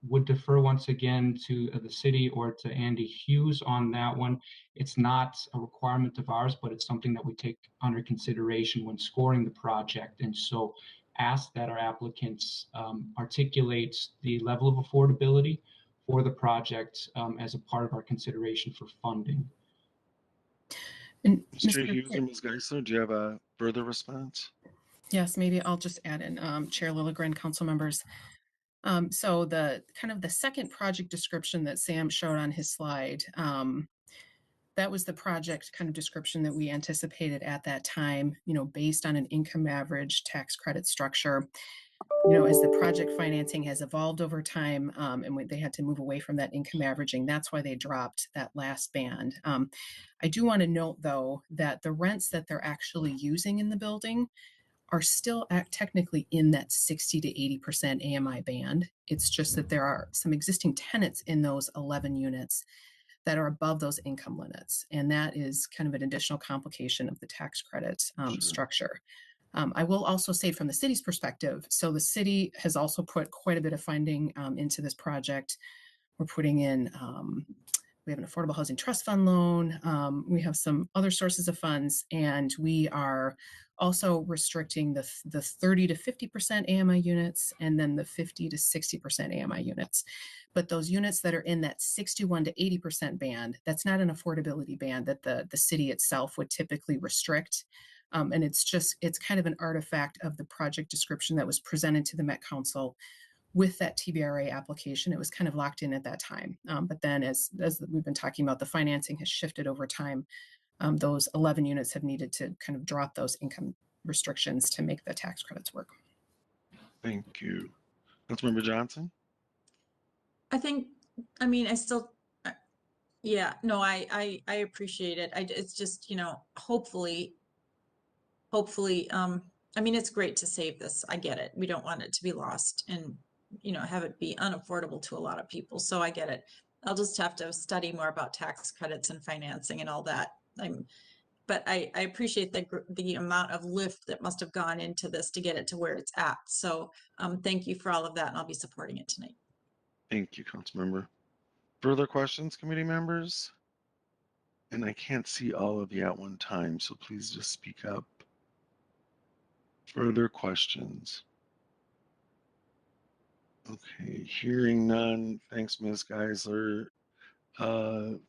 would defer once again to the city or to Andy Hughes on that one. It's not a requirement of ours, but it's something that we take under consideration when scoring the project. And so ask that our applicants articulate the level of affordability for the project as a part of our consideration for funding. And Mr. Hughes and Ms. Geisler, do you have a further response? Yes, maybe I'll just add in, Chair Lilligren, council members. So the second project description that Sam showed on his slide, that was the project kind of description that we anticipated at that time, based on an income average tax credit structure. As the project financing has evolved over time, and they had to move away from that income averaging, that's why they dropped that last band. I do want to note, though, that the rents that they're actually using in the building are still technically in that 60 to 80% AMI band. It's just that there are some existing tenants in those 11 units that are above those income limits. And that is kind of an additional complication of the tax credit structure. I will also say from the city's perspective, so the city has also put quite a bit of funding into this project. We're putting in, we have an affordable housing trust fund loan. We have some other sources of funds, and we are also restricting the 30 to 50% AMI units and then the 50 to 60% AMI units. But those units that are in that 61 to 80% band, that's not an affordability band that the city itself would typically restrict. And it's kind of an artifact of the project description that was presented to the Met Council with that TBRA application. It was kind of locked in at that time. But then as we've been talking about, the financing has shifted over time. Those 11 units have needed to kind of drop those income restrictions to make the tax credits work. Thank you. Councilmember Johnson? Yeah, no, I appreciate it. It's just, hopefully, it's great to save this. I get it. We don't want it to be lost. And have it be unaffordable to a lot of people. So I get it. I'll just have to study more about tax credits and financing and all that. But I appreciate the amount of lift that must have gone into this to get it to where it's at. So thank you for all of that, and I'll be supporting it tonight. Thank you, Councilmember. Further questions, committee members? And I can't see all of you at one time, so please just speak up. Further questions? Okay, hearing none. Thanks, Ms. Geisler.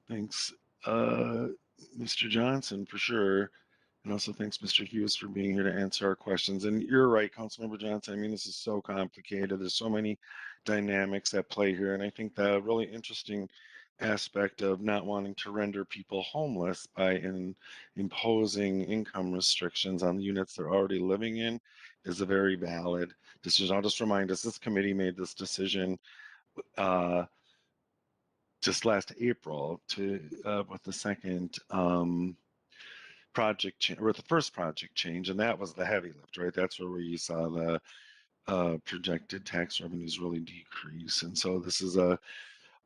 Thanks, Mr. Johnson, for sure. And also thanks, Mr. Hughes, for being here to answer our questions. And you're right, Councilmember Johnson. I mean, this is so complicated. There's so many dynamics at play here. And I think the really interesting aspect of not wanting to render people homeless by imposing income restrictions on the units they're already living in is a very valid decision. I'll just remind us, this committee made this decision just last April with the second project change, or the first project change, and that was the heavy lift, right? That's where you saw the projected tax revenues really decrease. And so this is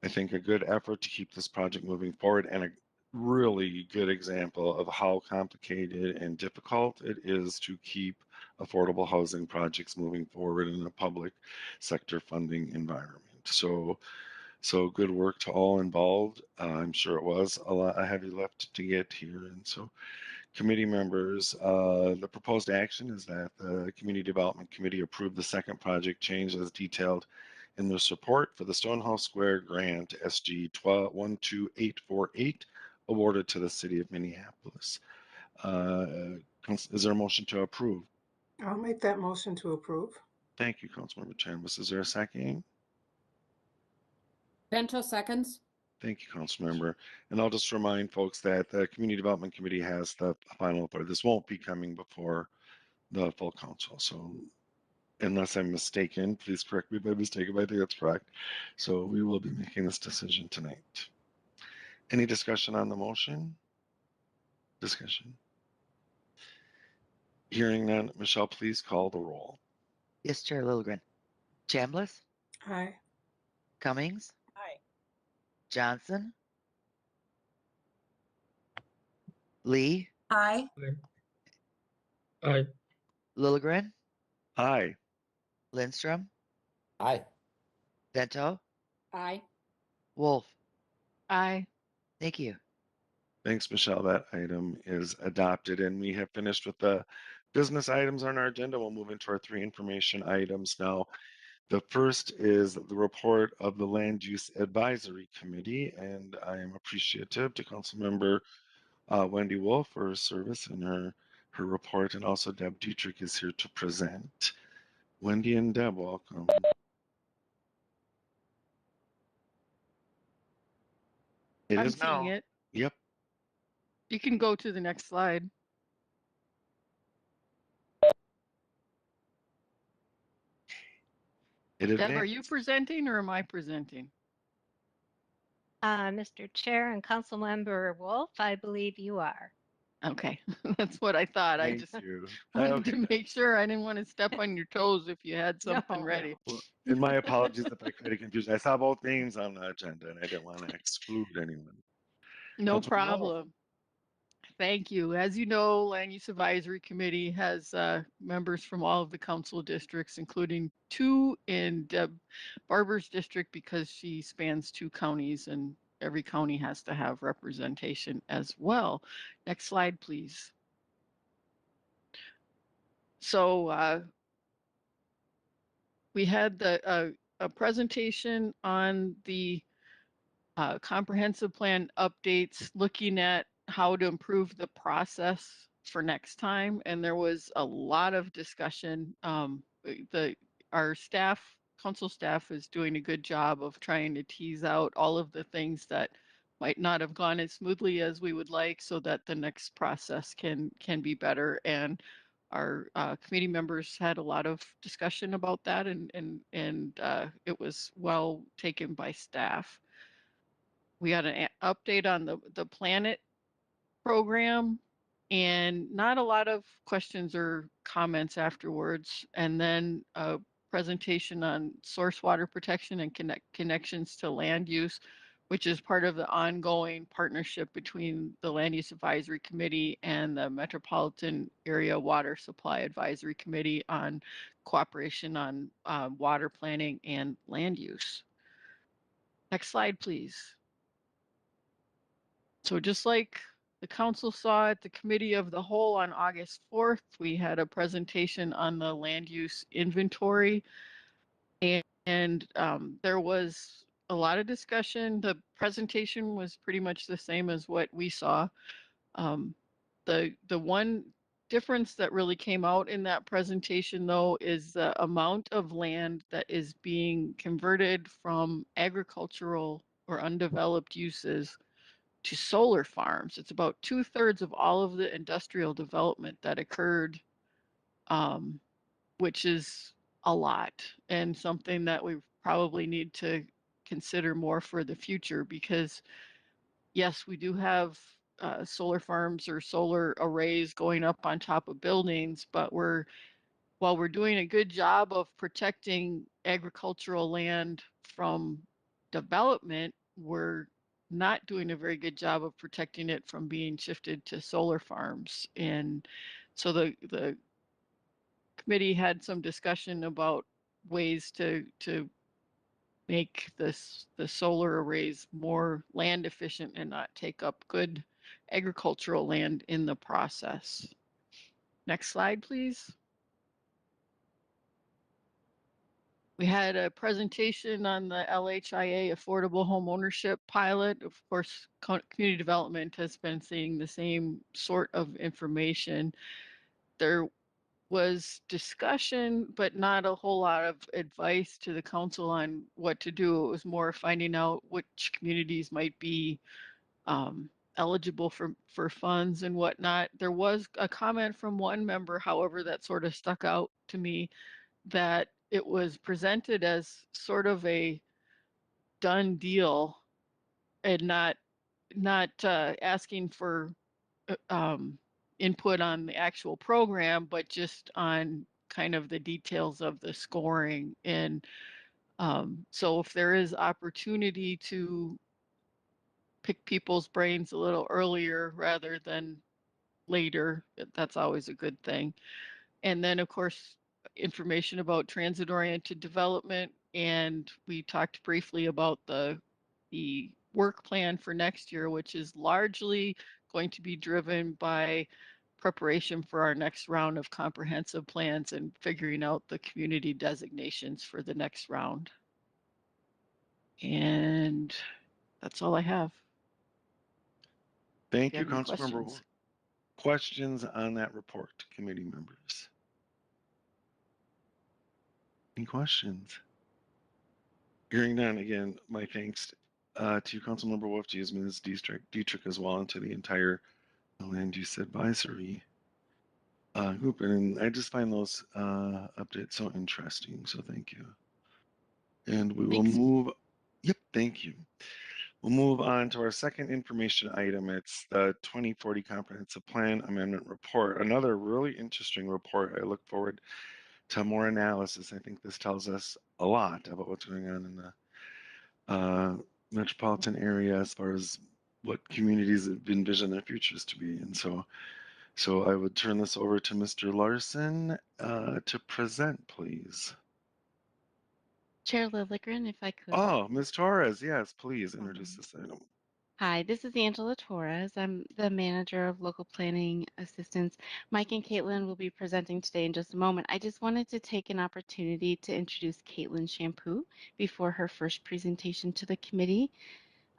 I think, a good effort to keep this project moving forward, and a really good example of how complicated and difficult it is to keep affordable housing projects moving forward in a public sector funding environment. So good work to all involved. I'm sure it was a heavy lift to get here. And so committee members, the proposed action is that the Community Development Committee approve the second project change as detailed in their support for the Stonehouse Square Grant SG 12848 awarded to the City of Minneapolis. Is there a motion to approve? I'll make that motion to approve. Thank you, Councilmember Champoux. Is there a second? Bento seconds. Thank you, Councilmember. And I'll just remind folks that the Community Development Committee has the final authority. This won't be coming before the full council. So unless I'm mistaken, please correct me if I'm mistaken, but I think that's correct. So we will be making this decision tonight. Any discussion on the motion? Discussion. Hearing none, Michelle, please call the roll. Yes, Chair Lilligren. Chambliss? Aye. Cummings? Aye. Johnson? Lee? Aye. Aye. Lilligren? Aye. Lindstrom? Aye. Bento? Aye. Wulff? Aye. Thank you. Thanks, Michelle. That item is adopted, and we have finished with the business items on our agenda. We'll move into our 3 information items now. The first is the report of the Land Use Advisory Committee, and I am appreciative to Councilmember Wendy Wulff for her service in her report, and also Deb Detrick is here to present. Wendy and Deb, welcome. I'm seeing it. Yep. You can go to the next slide. Deb, are you presenting or am I presenting? Mr. Chair and Councilmember Wulff, I believe you are. Okay, that's what I thought. I just wanted to make sure. I didn't want to step on your toes if you had something ready. Well, and my apologies if I created confusion. I saw both names on the agenda and I didn't want to exclude anyone. No problem. Thank you. As you know, Land Use Advisory Committee has members from all of the council districts, including 2 in Deb Barber's district because she spans 2 counties and every county has to have representation as well. Next slide, please. So we had a presentation on the comprehensive plan updates, looking at how to improve the process for next time. And there was a lot of discussion. Our staff, council staff, is doing a good job of trying to tease out all of the things that might not have gone as smoothly as we would like, so that the next process can be better. And our committee members had a lot of discussion about that, and it was well taken by staff. We got an update on the Planet program, and not a lot of questions or comments afterwards. And then presentation on source water protection and connections to land use, which is part of the ongoing partnership between the Land Use Advisory Committee and the Metropolitan Area Water Supply Advisory Committee on cooperation on water planning and land use. Next slide, please. So just like the council saw at the Committee of the Whole on August 4th, we had a presentation on the land use inventory, and there was a lot of discussion. The presentation was pretty much the same as what we saw. The one difference that really came out in that presentation, though, is the amount of land that is being converted from agricultural or undeveloped uses to solar farms. It's about 2/3 of all of the industrial development that occurred, which is a lot, and something that we probably need to consider more for the future, because yes, we do have solar farms or solar arrays going up on top of buildings, but while we're doing a good job of protecting agricultural land from development, we're not doing a very good job of protecting it from being shifted to solar farms. And so the committee had some discussion about ways to make the solar arrays more land efficient and not take up good agricultural land in the process. Next slide, please. We had a presentation on the LHIA affordable home ownership pilot. Of course, community development has been seeing the same sort of information. There was discussion, but not a whole lot of advice to the council on what to do. It was more finding out which communities might be eligible for funds and whatnot. There was a comment from one member, however, that sort of stuck out to me, that it was presented as sort of a done deal and not asking for input on the actual program, but just on kind of the details of the scoring. And so if there is opportunity to pick people's brains a little earlier rather than later, that's always a good thing. And then, of course, information about transit-oriented development. And we talked briefly about the work plan for next year, which is largely going to be driven by preparation for our next round of comprehensive plans and figuring out the community designations for the next round. And that's all I have. Thank you, Councilmember Wulff. Questions on that report, committee members? Any questions? Hearing none, again, my thanks to Councilmember Wulff, to Ms. Detrick as well, and to the entire Land Use Advisory group. And I just find those updates so interesting, so thank you. And we will move, yep, thank you. We'll move on to our second information item. It's the 2040 Comprehensive Plan Amendment Report. Another really interesting report. I look forward to more analysis. I think this tells us a lot about what's going on in the metropolitan area as far as what communities envision their futures to be. And so I would turn this over to Mr. Larson to present, please. Chair Lilligren, if I could. Oh, Ms. Torres, yes, please introduce this item. Hi, this is Angela Torres. I'm the manager of local planning assistance. Mike and Katelyn will be presenting today in just a moment. I just wanted to take an opportunity to introduce Katelyn Champoux before her first presentation to the committee.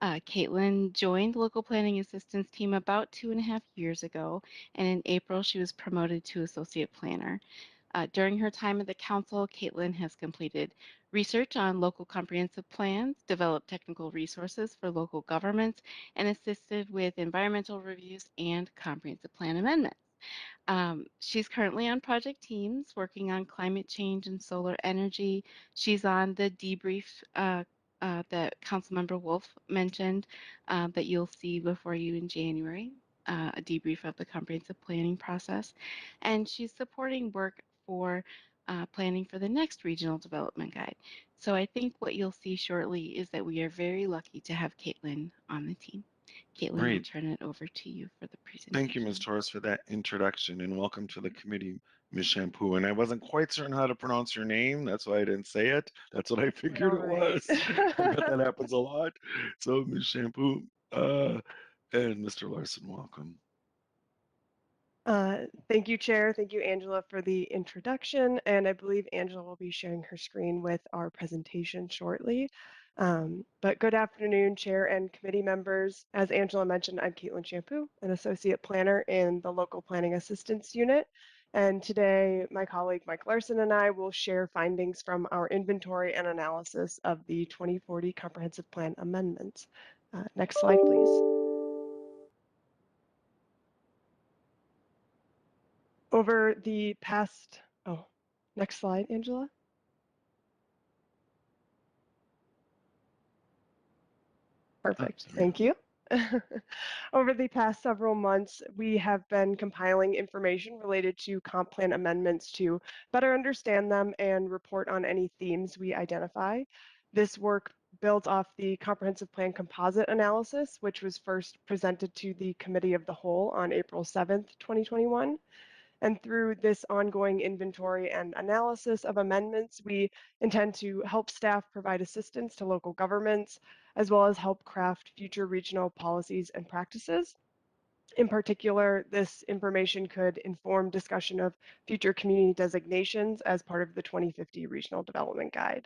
Katelyn joined the local planning assistance team about 2.5 years ago, and in April she was promoted to associate planner. During her time at the council, Katelyn has completed research on local comprehensive plans, developed technical resources for local governments, and assisted with environmental reviews and comprehensive plan amendments. She's currently on project teams working on climate change and solar energy. She's on the debrief that Councilmember Wulff mentioned that you'll see before you in January, a debrief of the comprehensive planning process. And she's supporting work for planning for the next regional development guide. So I think what you'll see shortly is that we are very lucky to have Katelyn on the team. Katelyn, I'll Great. turn it over to you for the presentation. Thank you, Ms. Torres, for that introduction, and welcome to the committee, Ms. Champoux. And I wasn't quite certain how to pronounce your name. That's why I didn't say it. That's what I figured it was. I bet that happens a lot. So, Ms. Champoux and Mr. Larson, welcome. Thank you, Chair. Thank you, Angela, for the introduction. And I believe Angela will be sharing her screen with our presentation shortly. But good afternoon, Chair and committee members. As Angela mentioned, I'm Katelyn Champoux, an associate planner in the Local Planning Assistance Unit. And today, my colleague Mike Larson and I will share findings from our inventory and analysis of the 2040 Comprehensive Plan amendments. Next slide, please. Over the past, next slide, Angela. Perfect, thank you. Over the past several months, we have been compiling information related to comp plan amendments to better understand them and report on any themes we identify. This work builds off the comprehensive plan composite analysis, which was first presented to the Committee of the Whole on April 7th, 2021. And through this ongoing inventory and analysis of amendments, we intend to help staff provide assistance to local governments, as well as help craft future regional policies and practices. In particular, this information could inform discussion of future community designations as part of the 2050 Regional Development Guide.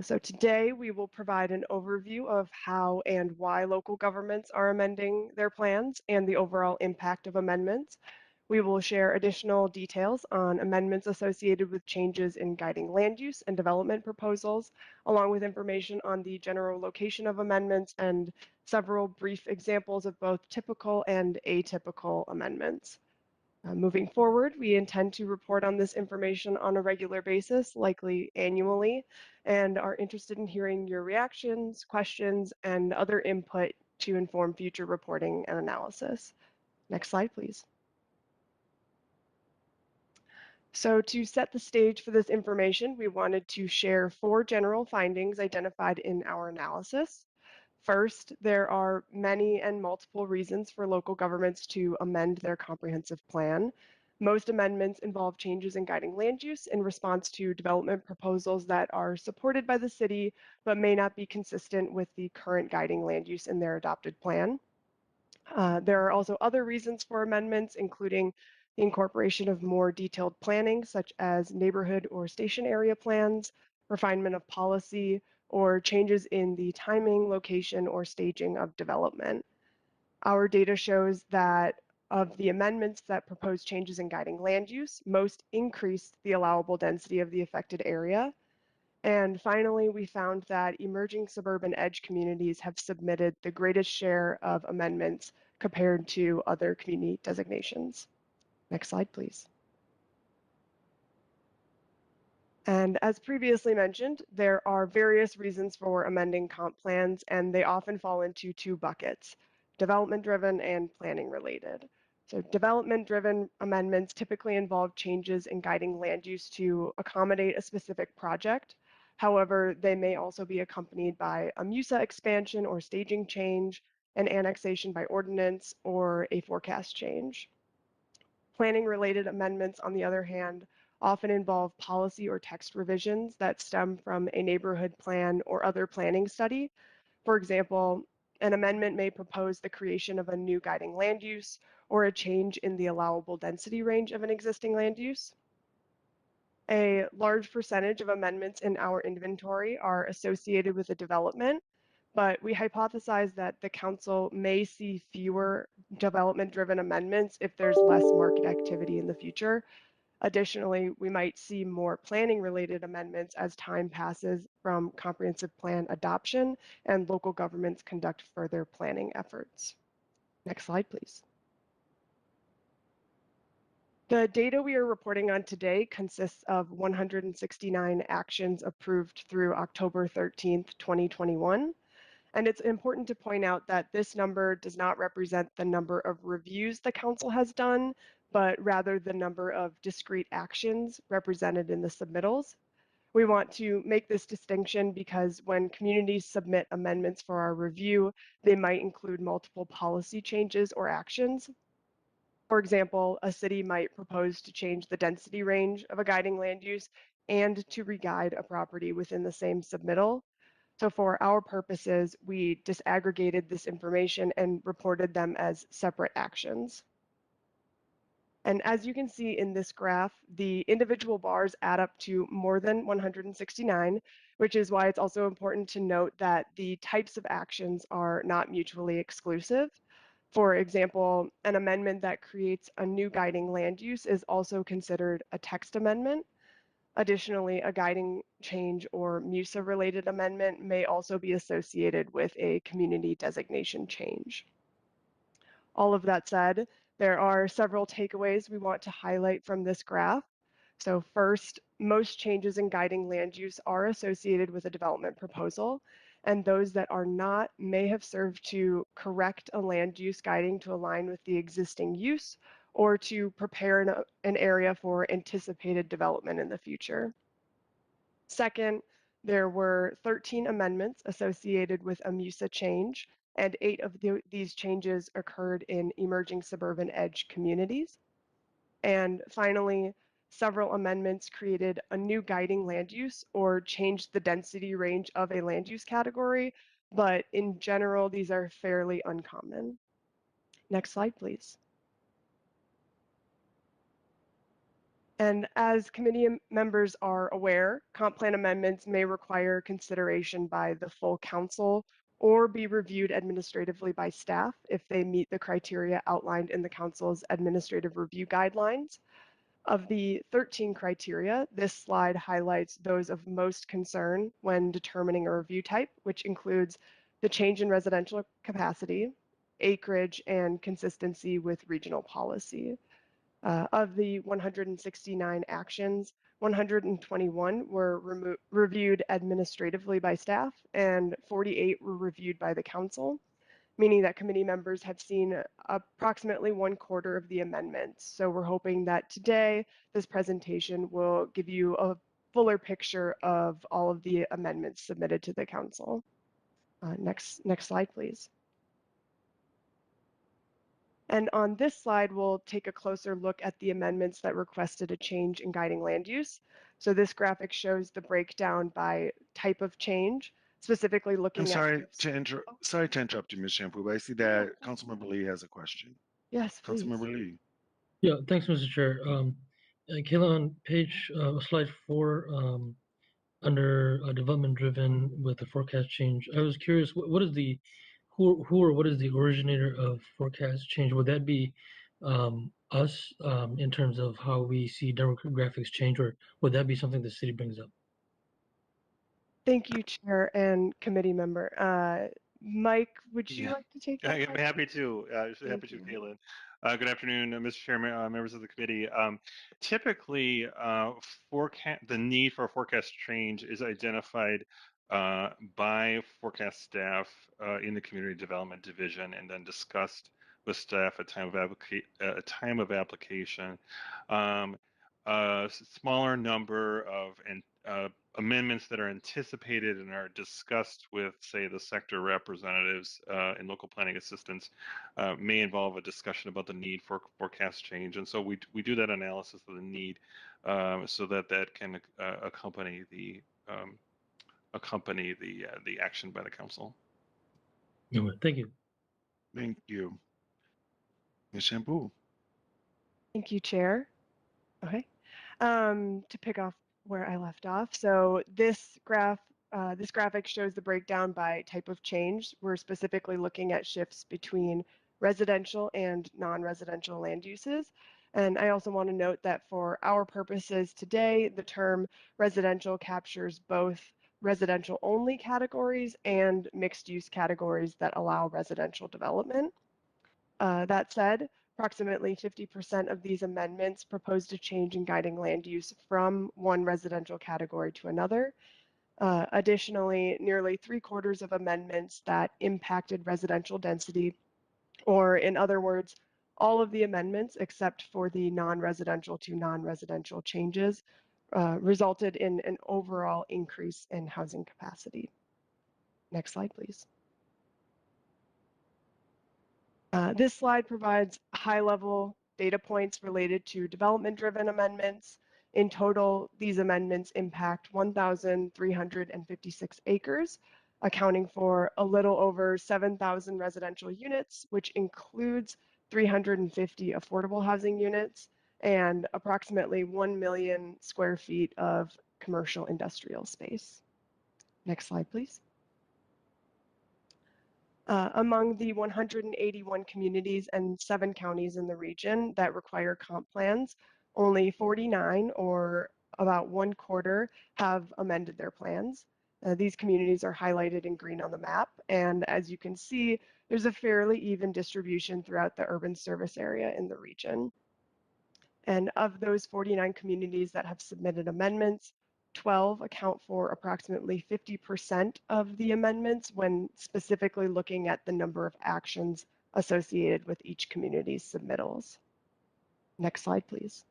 So today we will provide an overview of how and why local governments are amending their plans and the overall impact of amendments. We will share additional details on amendments associated with changes in guiding land use and development proposals, along with information on the general location of amendments and several brief examples of both typical and atypical amendments. Moving forward, we intend to report on this information on a regular basis, likely annually, and are interested in hearing your reactions, questions, and other input to inform future reporting and analysis. Next slide, please. So to set the stage for this information, we wanted to share 4 general findings identified in our analysis. First, there are many and multiple reasons for local governments to amend their comprehensive plan. Most amendments involve changes in guiding land use in response to development proposals that are supported by the city, but may not be consistent with the current guiding land use in their adopted plan. There are also other reasons for amendments, including the incorporation of more detailed planning, such as neighborhood or station area plans, refinement of policy, or changes in the timing, location, or staging of development. Our data shows that of the amendments that propose changes in guiding land use, most increased the allowable density of the affected area. And finally, we found that emerging suburban edge communities have submitted the greatest share of amendments compared to other community designations. Next slide, please. And as previously mentioned, there are various reasons for amending comp plans, and they often fall into 2 buckets, development-driven and planning-related. So development-driven amendments typically involve changes in guiding land use to accommodate a specific project. However, they may also be accompanied by a MUSA expansion or staging change, an annexation by ordinance, or a forecast change. Planning-related amendments, on the other hand, often involve policy or text revisions that stem from a neighborhood plan or other planning study. For example, an amendment may propose the creation of a new guiding land use or a change in the allowable density range of an existing land use. A large percentage of amendments in our inventory are associated with a development, but we hypothesize that the council may see fewer development-driven amendments if there's less market activity in the future. Additionally, we might see more planning-related amendments as time passes from comprehensive plan adoption and local governments conduct further planning efforts. Next slide, please. The data we are reporting on today consists of 169 actions approved through October 13th, 2021. And it's important to point out that this number does not represent the number of reviews the council has done, but rather the number of discrete actions represented in the submittals. We want to make this distinction because when communities submit amendments for our review, they might include multiple policy changes or actions. For example, a city might propose to change the density range of a guiding land use and to re-guide a property within the same submittal. So for our purposes, we disaggregated this information and reported them as separate actions. And as you can see in this graph, the individual bars add up to more than 169, which is why it's also important to note that the types of actions are not mutually exclusive. For example, an amendment that creates a new guiding land use is also considered a text amendment. Additionally, a guiding change or MUSA-related amendment may also be associated with a community designation change. All of that said, there are several takeaways we want to highlight from this graph. So first, most changes in guiding land use are associated with a development proposal, and those that are not may have served to correct a land use guiding to align with the existing use or to prepare an area for anticipated development in the future. Second, there were 13 amendments associated with a MUSA change, and 8 of these changes occurred in emerging suburban edge communities. And finally, several amendments created a new guiding land use or changed the density range of a land use category, but in general, these are fairly uncommon. Next slide, please. And as committee members are aware, comp plan amendments may require consideration by the full council or be reviewed administratively by staff if they meet the criteria outlined in the council's administrative review guidelines. Of the 13 criteria, this slide highlights those of most concern when determining a review type, which includes the change in residential capacity, acreage, and consistency with regional policy. Of the 169 actions, 121 were reviewed administratively by staff and 48 were reviewed by the council, meaning that committee members have seen approximately 1/4 of the amendments. So we're hoping that today this presentation will give you a fuller picture of all of the amendments submitted to the council. Next slide, please. And on this slide, we'll take a closer look at the amendments that requested a change in guiding land use. So this graphic shows the breakdown by type of change, specifically looking I'm at. sorry to interrupt you, Ms. Champoux, but I see that Councilmember Lee has a question. Yes, please. Councilmember Lee. Yeah, thanks, Mr. Chair. Kayla, on slide 4, under development driven with the forecast change, I was curious, what is the who or what is the originator of forecast change? Would that be us in terms of how we see demographics change, or would that be something the city brings up? Thank you, Chair and committee member. Mike, would you like to take that? I'm happy to. Happy to, Katelyn. Good afternoon, Mr. Chairman, members of the committee. Typically, the need for a forecast change is identified by forecast staff in the Community Development Division and then discussed with staff at time of application. A smaller number of amendments that are anticipated and are discussed with, say, the sector representatives and local planning assistants may involve a discussion about the need for forecast change. And so we do that analysis of the need so that can accompany the action by the council. Thank you. Thank you. Ms. Champoux. Thank you, Chair. Okay. To pick off where I left off, so this graphic shows the breakdown by type of change. We're specifically looking at shifts between residential and non-residential land uses. And I also want to note that for our purposes today, the term residential captures both residential only categories and mixed use categories that allow residential development. That said, approximately 50% of these amendments proposed a change in guiding land use from one residential category to another. Additionally, nearly 3/4 of amendments that impacted residential density, or in other words, all of the amendments except for the non-residential to non-residential changes resulted in an overall increase in housing capacity. Next slide, please. This slide provides high-level data points related to development-driven amendments. In total, these amendments impact 1,356 acres, accounting for a little over 7,000 residential units, which includes 350 affordable housing units and approximately 1 million square feet of commercial industrial space. Next slide, please. Among the 181 communities and 7 counties in the region that require comp plans, only 49, or about 1/4, have amended their plans. These communities are highlighted in green on the map, and as you can see, there's a fairly even distribution throughout the urban service area in the region. And of those 49 communities that have submitted amendments, 12 account for approximately 50% of the amendments when specifically looking at the number of actions associated with each community's submittals. Next slide, please.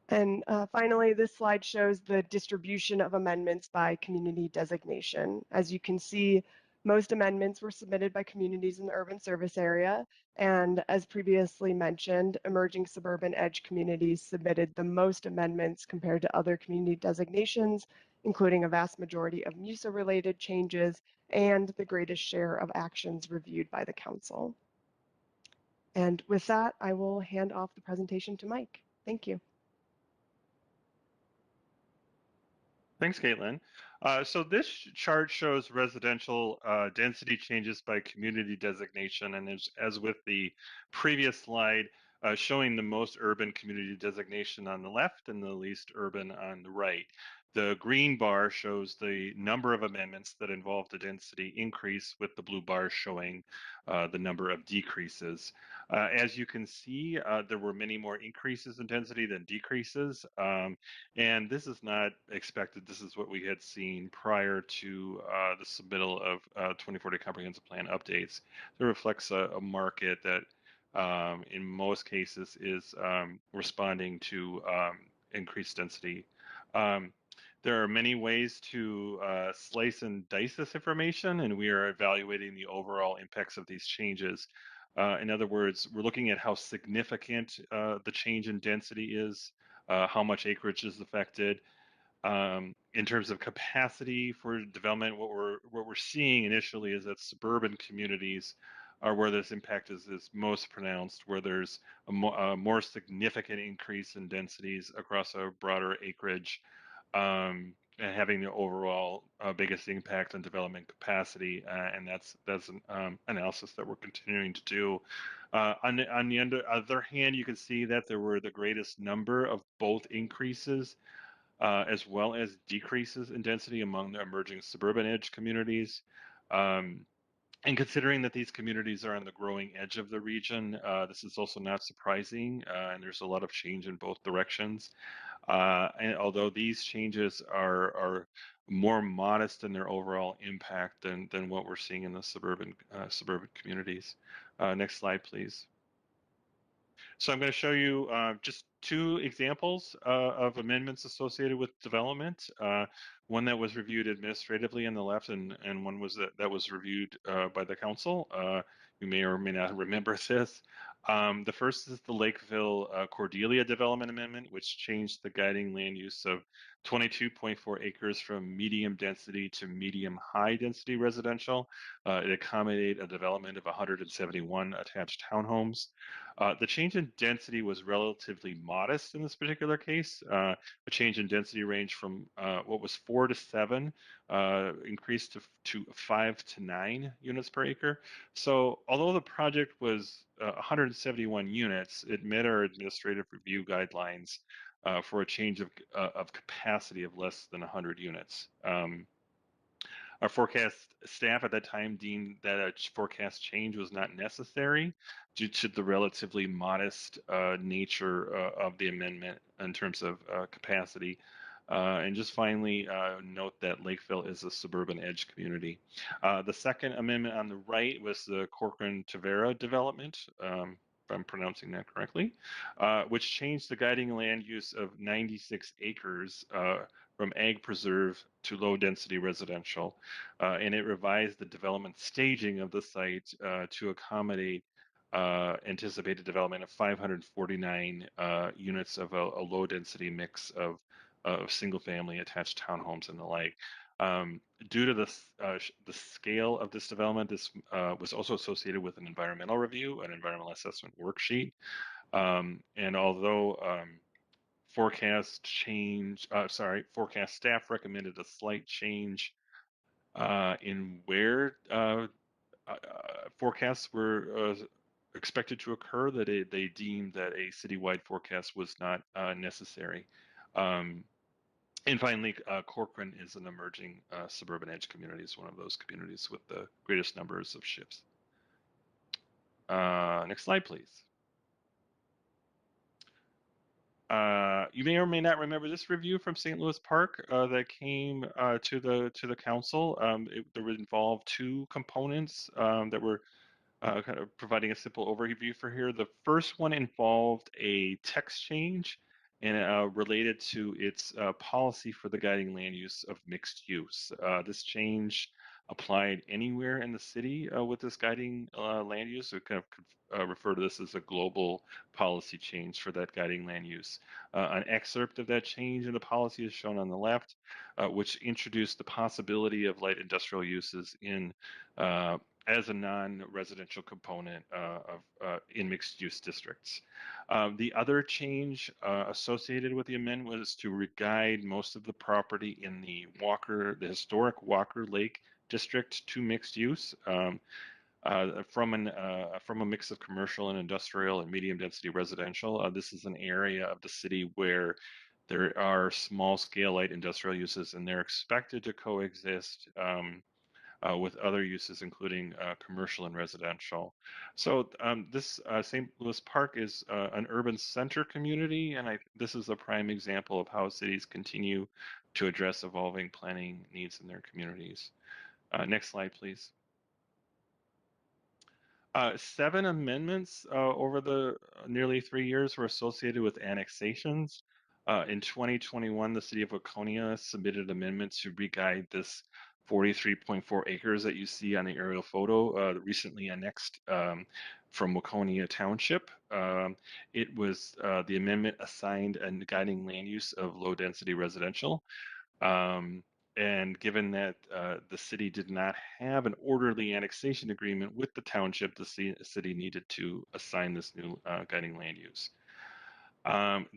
And finally, this slide shows the distribution of amendments by community designation. As you can see, most amendments were submitted by communities in the urban service area. And as previously mentioned, emerging suburban edge communities submitted the most amendments compared to other community designations, including a vast majority of MUSA-related changes and the greatest share of actions reviewed by the council. And with that, I will hand off the presentation to Mike. Thank you. Thanks, Katelyn. So this chart shows residential density changes by community designation, and as with the previous slide, showing the most urban community designation on the left and the least urban on the right. The green bar shows the number of amendments that involved a density increase, with the blue bar showing the number of decreases. As you can see, there were many more increases in density than decreases, and this is not expected. This is what we had seen prior to the submittal of 2040 Comprehensive Plan updates. It reflects a market that in most cases is responding to increased density. There are many ways to slice and dice this information, and we are evaluating the overall impacts of these changes. In other words, we're looking at how significant the change in density is, how much acreage is affected. In terms of capacity for development, what we're seeing initially is that suburban communities are where this impact is most pronounced, where there's a more significant increase in densities across a broader acreage, and having the overall biggest impact on development capacity, and that's an analysis that we're continuing to do. On the other hand, you can see that there were the greatest number of both increases as well as decreases in density among the emerging suburban edge communities. And considering that these communities are on the growing edge of the region, this is also not surprising, and there's a lot of change in both directions. And although these changes are more modest in their overall impact than what we're seeing in the suburban communities. Next slide, please. So I'm going to show you just 2 examples of amendments associated with development. One that was reviewed administratively on the left, and one was that was reviewed by the council. You may or may not remember this. The first is the Lakeville Cordelia Development Amendment, which changed the guiding land use of 22.4 acres from medium density to medium high density residential. It accommodated a development of 171 attached townhomes. The change in density was relatively modest in this particular case. A change in density range from what was 4 to 7 increased to 5 to 9 units per acre. So although the project was 171 units, it met our administrative review guidelines for a change of capacity of less than 100 units. Our forecast staff at that time deemed that a forecast change was not necessary due to the relatively modest nature of the amendment in terms of capacity. And just finally, note that Lakeville is a suburban edge community. The second amendment on the right was the Corcoran-Tavera development, if I'm pronouncing that correctly, which changed the guiding land use of 96 acres from ag preserve to low density residential. And it revised the development staging of the site to accommodate anticipated development of 549 units of a low density mix of single family attached townhomes and the like. Due to the scale of this development, this was also associated with an environmental review, an environmental assessment worksheet. And although forecast staff recommended a slight change in where forecasts were expected to occur, that they deemed that a citywide forecast was not necessary. And finally, Corcoran is an emerging suburban edge community. It's one of those communities with the greatest numbers of shifts. Next slide, please. You may or may not remember this review from St. Louis Park that came to the council. There would involve two components that were kind of providing a simple overview for here. The first one involved a text change and related to its policy for the guiding land use of mixed use. This change applied anywhere in the city with this guiding land use. So kind of could refer to this as a global policy change for that guiding land use. An excerpt of that change in the policy is shown on the left, which introduced the possibility of light industrial uses in as a non-residential component in mixed-use districts. The other change associated with the amendment was to re-guide most of the property in the historic Walker Lake district to mixed use from a mix of commercial and industrial and medium-density residential. This is an area of the city where there are small-scale light industrial uses, and they're expected to coexist with other uses, including commercial and residential. So this St. Louis Park is an urban center community, and this is a prime example of how cities continue to address evolving planning needs in their communities. Next slide, please. 7 amendments over the nearly 3 years were associated with annexations. In 2021, the city of Waconia submitted amendments to re-guide this 43.4 acres that you see on the aerial photo, recently annexed from Waconia Township. It was the amendment assigned a guiding land use of low density residential. And given that the city did not have an orderly annexation agreement with the township, the city needed to assign this new guiding land use.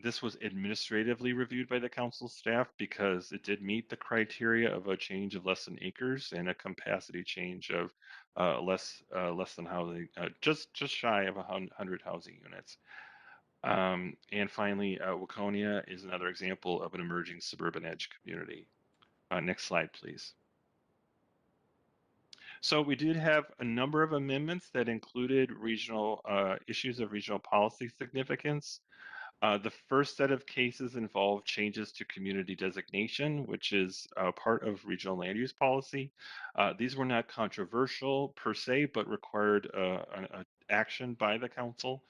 This was administratively reviewed by the council staff because it did meet the criteria of a change of less than acres and a capacity change of less than housing, just shy of 100 housing units. And finally, Waconia is another example of an emerging suburban edge community. Next slide, please. So we did have a number of amendments that included regional issues of regional policy significance. The first set of cases involved changes to community designation, which is part of regional land use policy. These were not controversial per se, but required action by the council.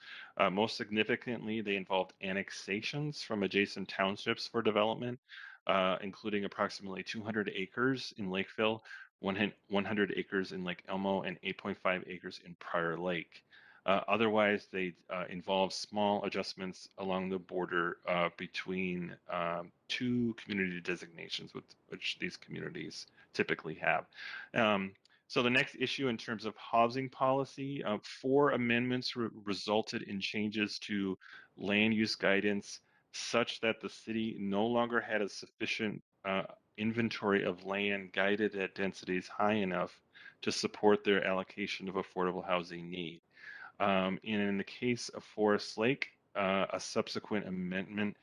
Most significantly, they involved annexations from adjacent townships for development, including approximately 200 acres in Lakeville, 100 acres in Lake Elmo, and 8.5 acres in Prior Lake. Otherwise, they involve small adjustments along the border between 2 community designations, which these communities typically have. So the next issue in terms of housing policy, 4 amendments resulted in changes to land use guidance such that the city no longer had a sufficient inventory of land guided at densities high enough to support their allocation of affordable housing need. In the case of Forest Lake, a subsequent amendment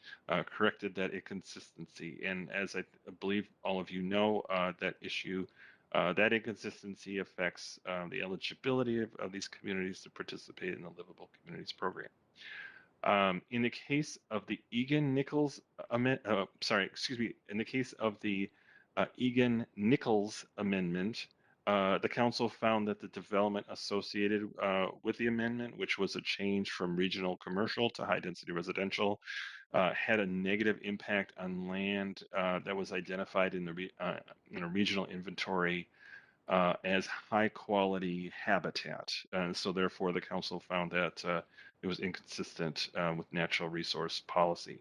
corrected that inconsistency. And as I believe all of you know, that issue, that inconsistency affects the eligibility of these communities to participate in the Livable Communities program. In the case of the Egan Nichols in the case of the Egan-Nichols amendment, the council found that the development associated with the amendment, which was a change from regional commercial to high density residential, had a negative impact on land that was identified in a regional inventory as high quality habitat. And so therefore the council found that it was inconsistent with natural resource policy.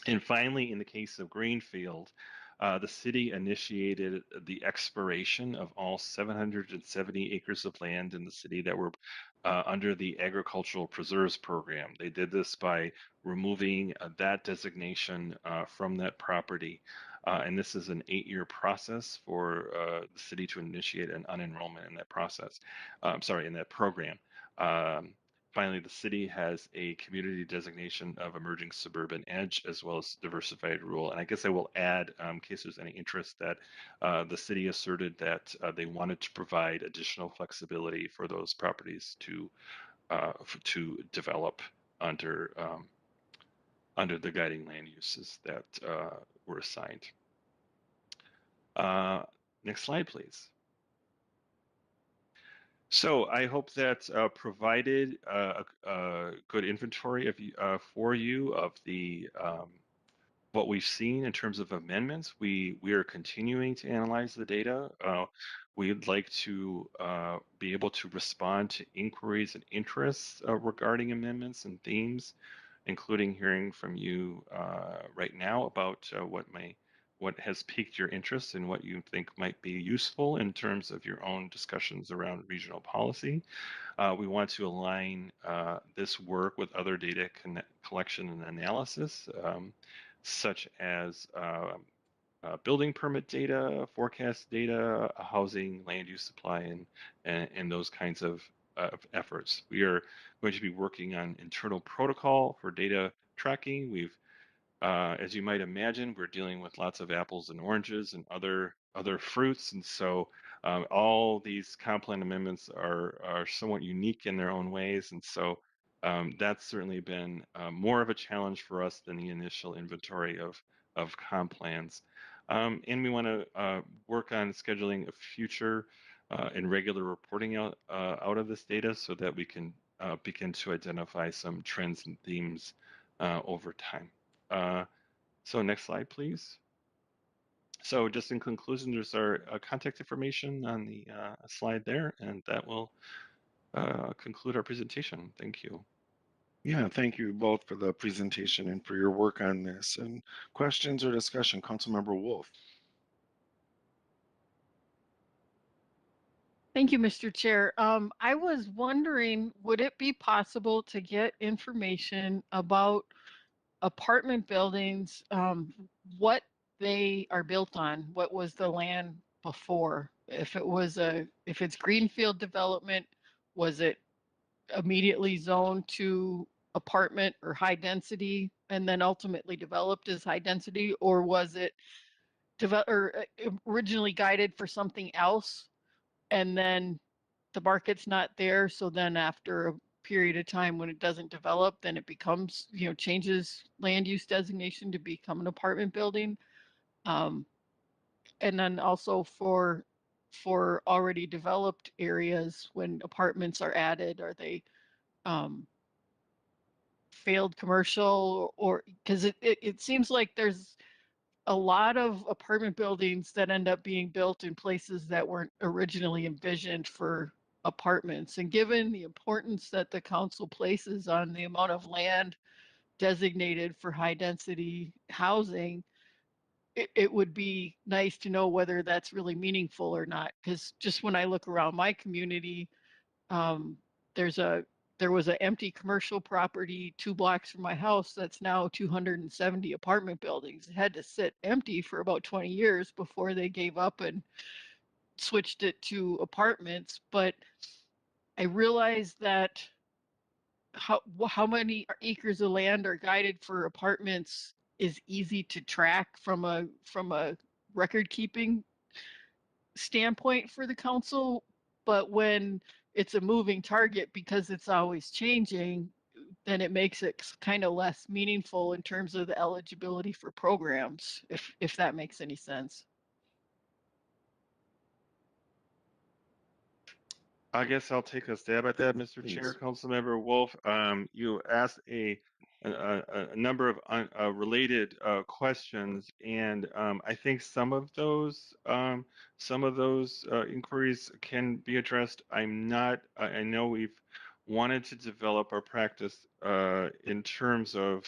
And finally, in the case of Greenfield, the city initiated the expiration of all 770 acres of land in the city that were under the Agricultural Preserves Program. They did this by removing that designation from that property. And this is an 8-year process for the city to initiate an unenrollment in that process. In that program. Finally, the city has a community designation of emerging suburban edge as well as diversified rural. And I guess I will add, in case there's any interest, that the city asserted that they wanted to provide additional flexibility for those properties to develop under the guiding land uses that were assigned. Next slide, please. So I hope that provided a good inventory for you of the what we've seen in terms of amendments. We are continuing to analyze the data. We'd like to be able to respond to inquiries and interests regarding amendments and themes, including hearing from you right now about what has piqued your interest and what you think might be useful in terms of your own discussions around regional policy. We want to align this work with other data collection and analysis, such as building permit data, forecast data, housing, land use supply, and those kinds of efforts. We are going to be working on internal protocol for data tracking. As you might imagine, we're dealing with lots of apples and oranges and other fruits, and so all these comp plan amendments are somewhat unique in their own ways, and so that's certainly been more of a challenge for us than the initial inventory of comp plans. And we want to work on scheduling a future and regular reporting out of this data so that we can begin to identify some trends and themes over time. So next slide, please. So just in conclusion, there's our contact information on the slide there, and that will conclude our presentation. Thank you. Yeah, thank you both for the presentation and for your work on this. And questions or discussion, Councilmember Wulff. Thank you, Mr. Chair. I was wondering, would it be possible to get information about apartment buildings, what they are built on? What was the land before? If it's greenfield development, was it immediately zoned to apartment or high density and then ultimately developed as high density, or was it originally guided for something else and then the market's not there, so then after a period of time when it doesn't develop, then it becomes, changes land use designation to become an apartment building? And then also for already developed areas, when apartments are added, are they failed commercial, or because it seems like there's a lot of apartment buildings that end up being built in places that weren't originally envisioned for apartments. And given the importance that the council places on the amount of land designated for high density housing, it would be nice to know whether that's really meaningful or not. Because just when I look around my community, there was an empty commercial property 2 blocks from my house that's now 270 apartment buildings. It had to sit empty for about 20 years before they gave up and switched it to apartments. But I realized that how many acres of land are guided for apartments is easy to track from a record keeping standpoint for the council, but when it's a moving target because it's always changing, then it makes it kind of less meaningful in terms of the eligibility for programs, if that makes any sense. I guess I'll take a stab at that, Mr. Chair, Councilmember Wulff. You asked a number of related questions, and I think some of those inquiries can be addressed. I'm not. I know we've wanted to develop our practice in terms of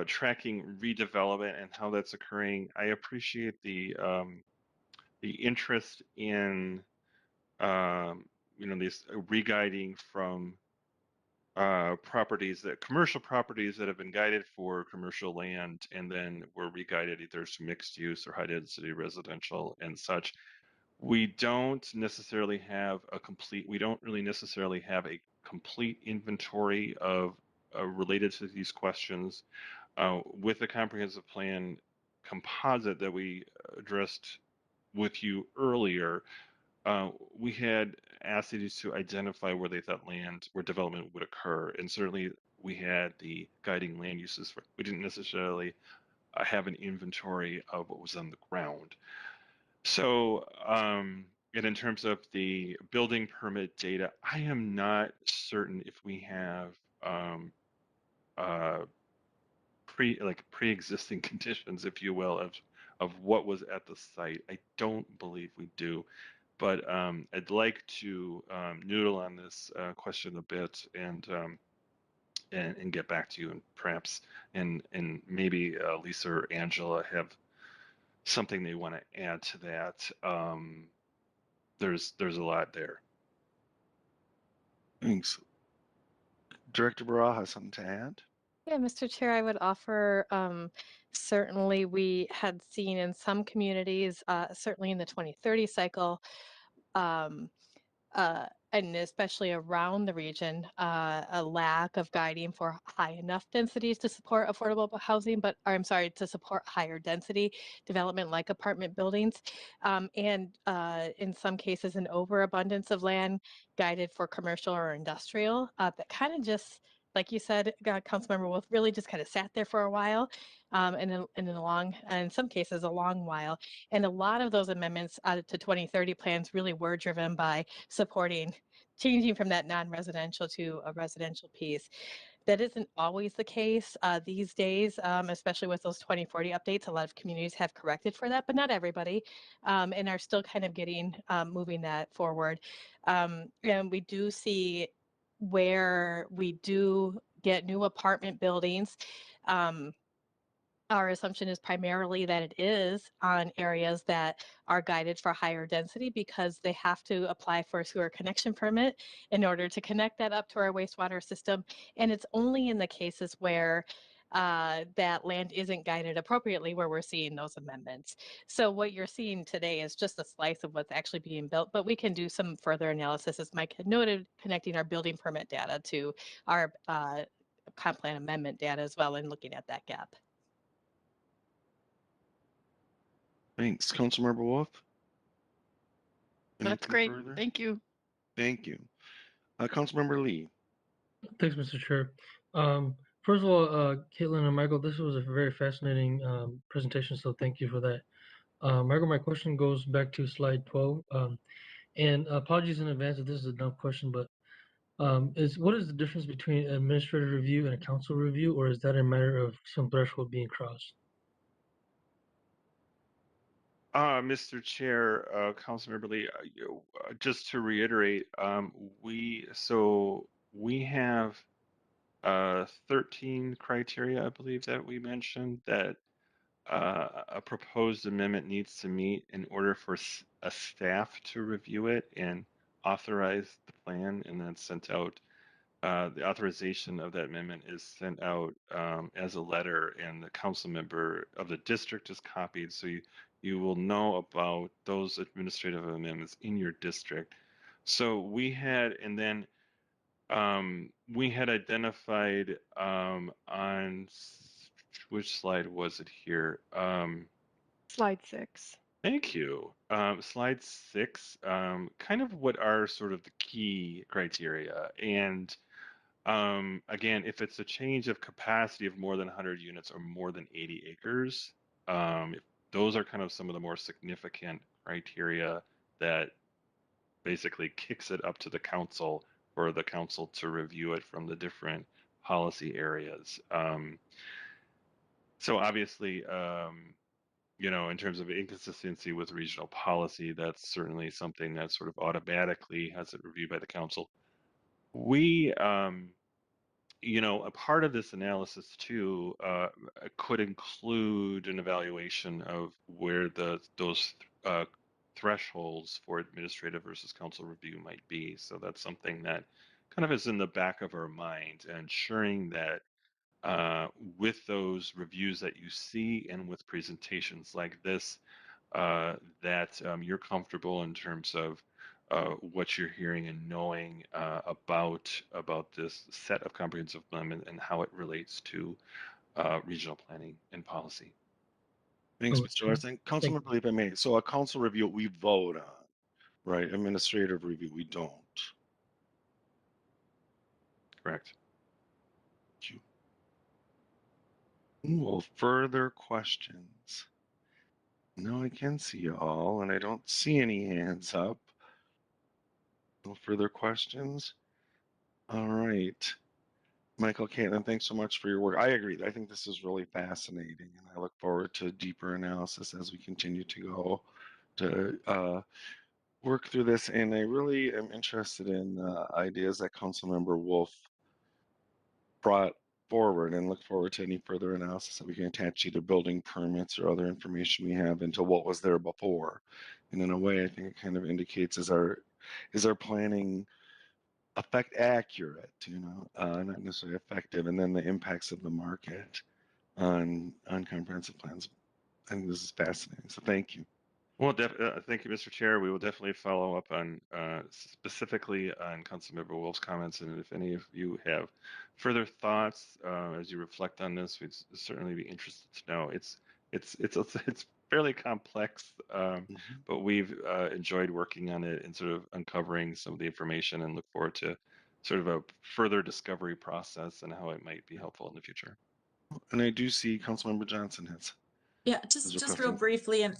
tracking redevelopment and how that's occurring. I appreciate the interest in these re-guiding from commercial properties that have been guided for commercial land and then were re-guided either to mixed use or high density residential and such. We don't necessarily have we don't really necessarily have a complete inventory of related to these questions with the comprehensive plan composite that we addressed with you earlier. We had asked cities to identify where they thought where development would occur, and certainly we had the guiding land uses for. We didn't necessarily have an inventory of what was on the ground. So, and in terms of the building permit data, I am not certain if we have pre-existing conditions, if you will, of what was at the site. I don't believe we do. But I'd like to noodle on this question a bit and get back to you, and perhaps and maybe Lisa or Angela have something they want to add to that. There's a lot there. Thanks. Director Barajas has something to add? Yeah, Mr. Chair, I would offer, certainly we had seen in some communities, certainly in the 2030 cycle, um, and especially around the region, a lack of guiding for high enough densities to support affordable housing, or I'm sorry, to support higher density development like apartment buildings, and in some cases an overabundance of land guided for commercial or industrial that kind of just, like you said, Councilmember Wulff, really just kind of sat there for a while, and in some cases a long while. And a lot of those amendments to 2030 plans really were driven by supporting changing from that non-residential to a residential piece. That isn't always the case these days, especially with those 2040 updates. A lot of communities have corrected for that, but not everybody, and are still kind of moving that forward. And we do see where we do get new apartment buildings. Our assumption is primarily that it is on areas that are guided for higher density because they have to apply for a sewer connection permit in order to connect that up to our wastewater system. And it's only in the cases where that land isn't guided appropriately where we're seeing those amendments. So what you're seeing today is just a slice of what's actually being built, but we can do some further analysis, as Mike had noted, connecting our building permit data to our comp plan amendment data as well and looking at that gap. Thanks. Councilmember Wulff? That's great. Thank you. Thank you. Councilmember Lee. Thanks, Mr. Chair. First of all, Katelyn and Michael, this was a very fascinating presentation, so thank you for that. Michael, my question goes back to slide 12. And apologies in advance if this is a dumb question, but what is the difference between an administrative review and a council review, or is that a matter of some threshold being crossed? Mr. Chair, Councilmember Lee, just to reiterate, we have 13 criteria, I believe, that we mentioned that a proposed amendment needs to meet in order for a staff to review it and authorize the plan, and then sent out. The authorization of that amendment is sent out as a letter, and the council member of the district is copied, so you will know about those administrative amendments in your district. So we had, and then we had identified on which slide was it here? Slide 6. Thank you. Slide 6, kind of what are sort of the key criteria, and Again, if it's a change of capacity of more than 100 units or more than 80 acres, those are kind of some of the more significant criteria that basically kicks it up to the council for the council to review it from the different policy areas. So obviously, you know, in terms of inconsistency with regional policy, that's certainly something that sort of automatically has it reviewed by the council. We, you know, a part of this analysis too could include an evaluation of where those thresholds for administrative versus council review might be. So that's something that kind of is in the back of our mind, ensuring that with those reviews that you see and with presentations like this, that you're comfortable in terms of what you're hearing and knowing about this set of comprehensive plan and how it relates to regional planning and policy. Thanks, Oh, Mr. Larson. thank Councilmember Lee, May. So a council review we vote on, right? Administrative review we don't. Correct. Thank you. Well, further questions? No, I can see you all, and I don't see any hands up. No further questions? All right. Michael, Katelyn, thanks so much for your work. I agree. I think this is really fascinating, and I look forward to deeper analysis as we continue to go to work through this. And I really am interested in ideas that Councilmember Wulff brought forward, and look forward to any further analysis that we can attach either building permits or other information we have into what was there before. And in a way, I think it kind of indicates is our planning accurate, you know, not necessarily effective, and then the impacts of the market on comprehensive plans. I think this is fascinating. So thank you. Well, thank you, Mr. Chair. We will definitely follow up on specifically on Councilmember Wulff's comments, and if any of you have further thoughts as you reflect on this, we'd certainly be interested to know. It's fairly complex, but we've enjoyed working on it and sort of uncovering some of the information, and look forward to sort of a further discovery process and how it might be helpful in the future. And I do see Councilmember Johnson has. Yeah, just real briefly, and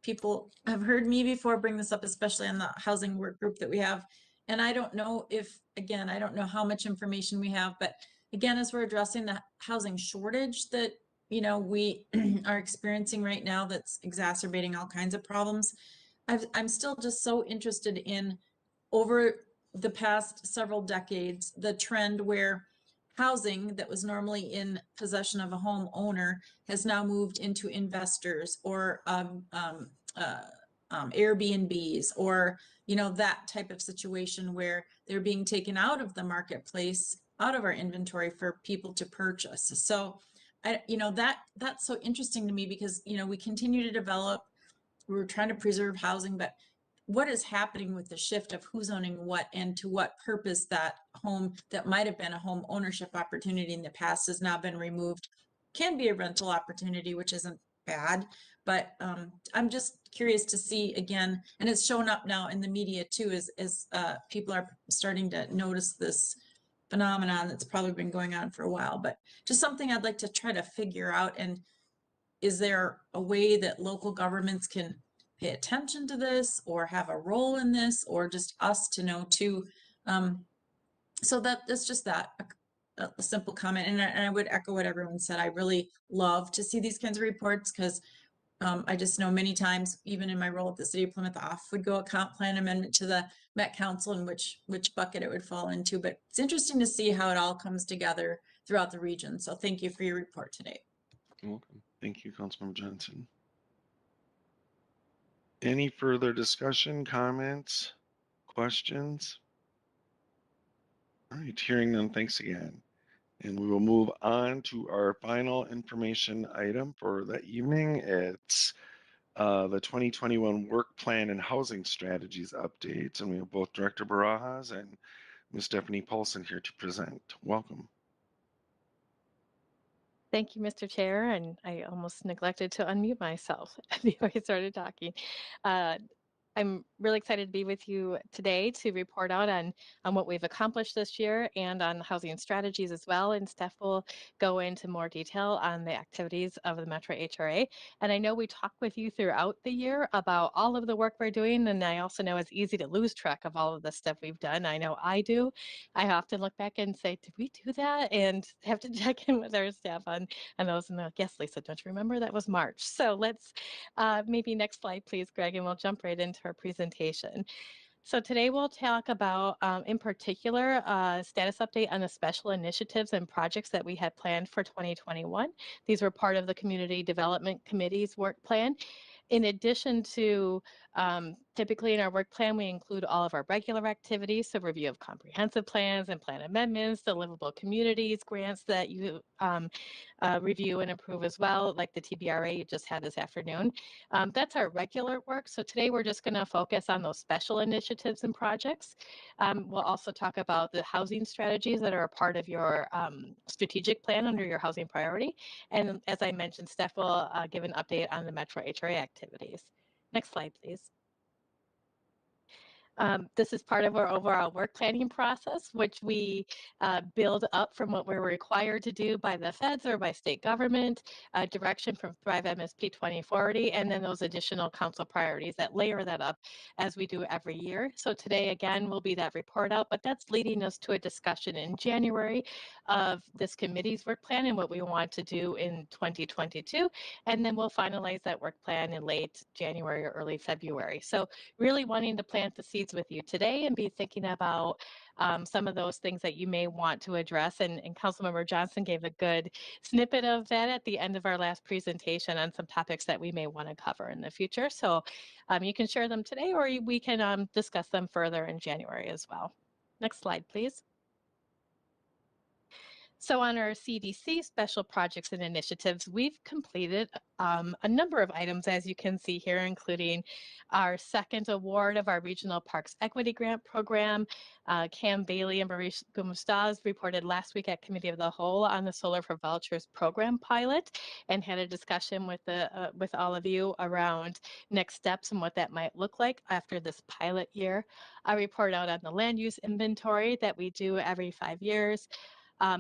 people have heard me before bring this up, especially on the housing work group that we have. And I don't know if, again, I don't know how much information we have, but again, as we're addressing the housing shortage that, you know, we are experiencing right now, that's exacerbating all kinds of problems. I'm still just so interested in, over the past several decades, the trend where housing that was normally in possession of a homeowner has now moved into investors or Airbnbs, or, you know, that type of situation where they're being taken out of the marketplace, out of our inventory for people to purchase. So you know, that's so interesting to me, because, you know, we continue to develop, we're trying to preserve housing, but what is happening with the shift of who's owning what and to what purpose that home that might have been a home ownership opportunity in the past has now been removed? Can be a rental opportunity, which isn't bad, but I'm just curious to see again, and it's shown up now in the media too, as people are starting to notice this phenomenon that's probably been going on for a while, but just something I'd like to try to figure out. And is there a way that local governments can pay attention to this or have a role in this, or just us to know too? So that's just that, a simple comment. And I would echo what everyone said. I really love to see these kinds of reports, because I just know many times, even in my role at the City of Plymouth, off would go a comp plan amendment to the Met Council, and which bucket it would fall into. But it's interesting to see how it all comes together throughout the region. So thank you for your report today. You're welcome. Thank you, Councilmember Johnson. Any further discussion, comments, questions? All right, hearing none, thanks again. And we will move on to our final information item for the evening. It's the 2021 Work Plan and Housing Strategies updates. And we have both Director Barajas and Ms. Stephanie Paulson here to present. Welcome. Thank you, Mr. Chair, and I almost neglected to unmute myself before I started talking. I'm really excited to be with you today to report out on what we've accomplished this year and on housing strategies as well. And Steph will go into more detail on the activities of the Metro HRA. And I know we talked with you throughout the year about all of the work we're doing. And I also know it's easy to lose track of all of the stuff we've done. I know I do. I often look back and say, did we do that? And have to check in with our staff on those. And they're like, yes, Lisa, don't you remember? That was March. So let's maybe next slide, please, Greg, and we'll jump right into our presentation. So today we'll talk about, in particular, status update on the special initiatives and projects that we had planned for 2021. These were part of the Community Development Committee's work plan. In addition to, typically in our work plan, we include all of our regular activities, so review of comprehensive plans and plan amendments, the livable communities grants that you review and approve as well, like the TBRA you just had this afternoon. That's our regular work. So today we're just going to focus on those special initiatives and projects. We'll also talk about the housing strategies that are a part of your strategic plan under your housing priority. And as I mentioned, Steph will give an update on the Metro HRA activities. Next slide, please. This is part of our overall work planning process, which we build up from what we're required to do by the feds or by state government, direction from Thrive MSP 2040, and then those additional council priorities that layer that up as we do every year. So today, again, will be that report out, but that's leading us to a discussion in January of this committee's work plan and what we want to do in 2022. And then we'll finalize that work plan in late January or early February. So really wanting to plant the seeds with you today and be thinking about some of those things that you may want to address. And Councilmember Johnson gave a good snippet of that at the end of our last presentation on some topics that we may want to cover in the future. So you can share them today, or we can discuss them further in January as well. Next slide, please. So on our CDC special projects and initiatives, we've completed a number of items, as you can see here, including our second award of our Regional Parks Equity Grant Program. Cam Bailey and Maurice Gumustaz reported last week at Committee of the Whole on the Solar for Vouchers program pilot and had a discussion with all of you around next steps and what that might look like after this pilot year. I report out on the land use inventory that we do every 5 years.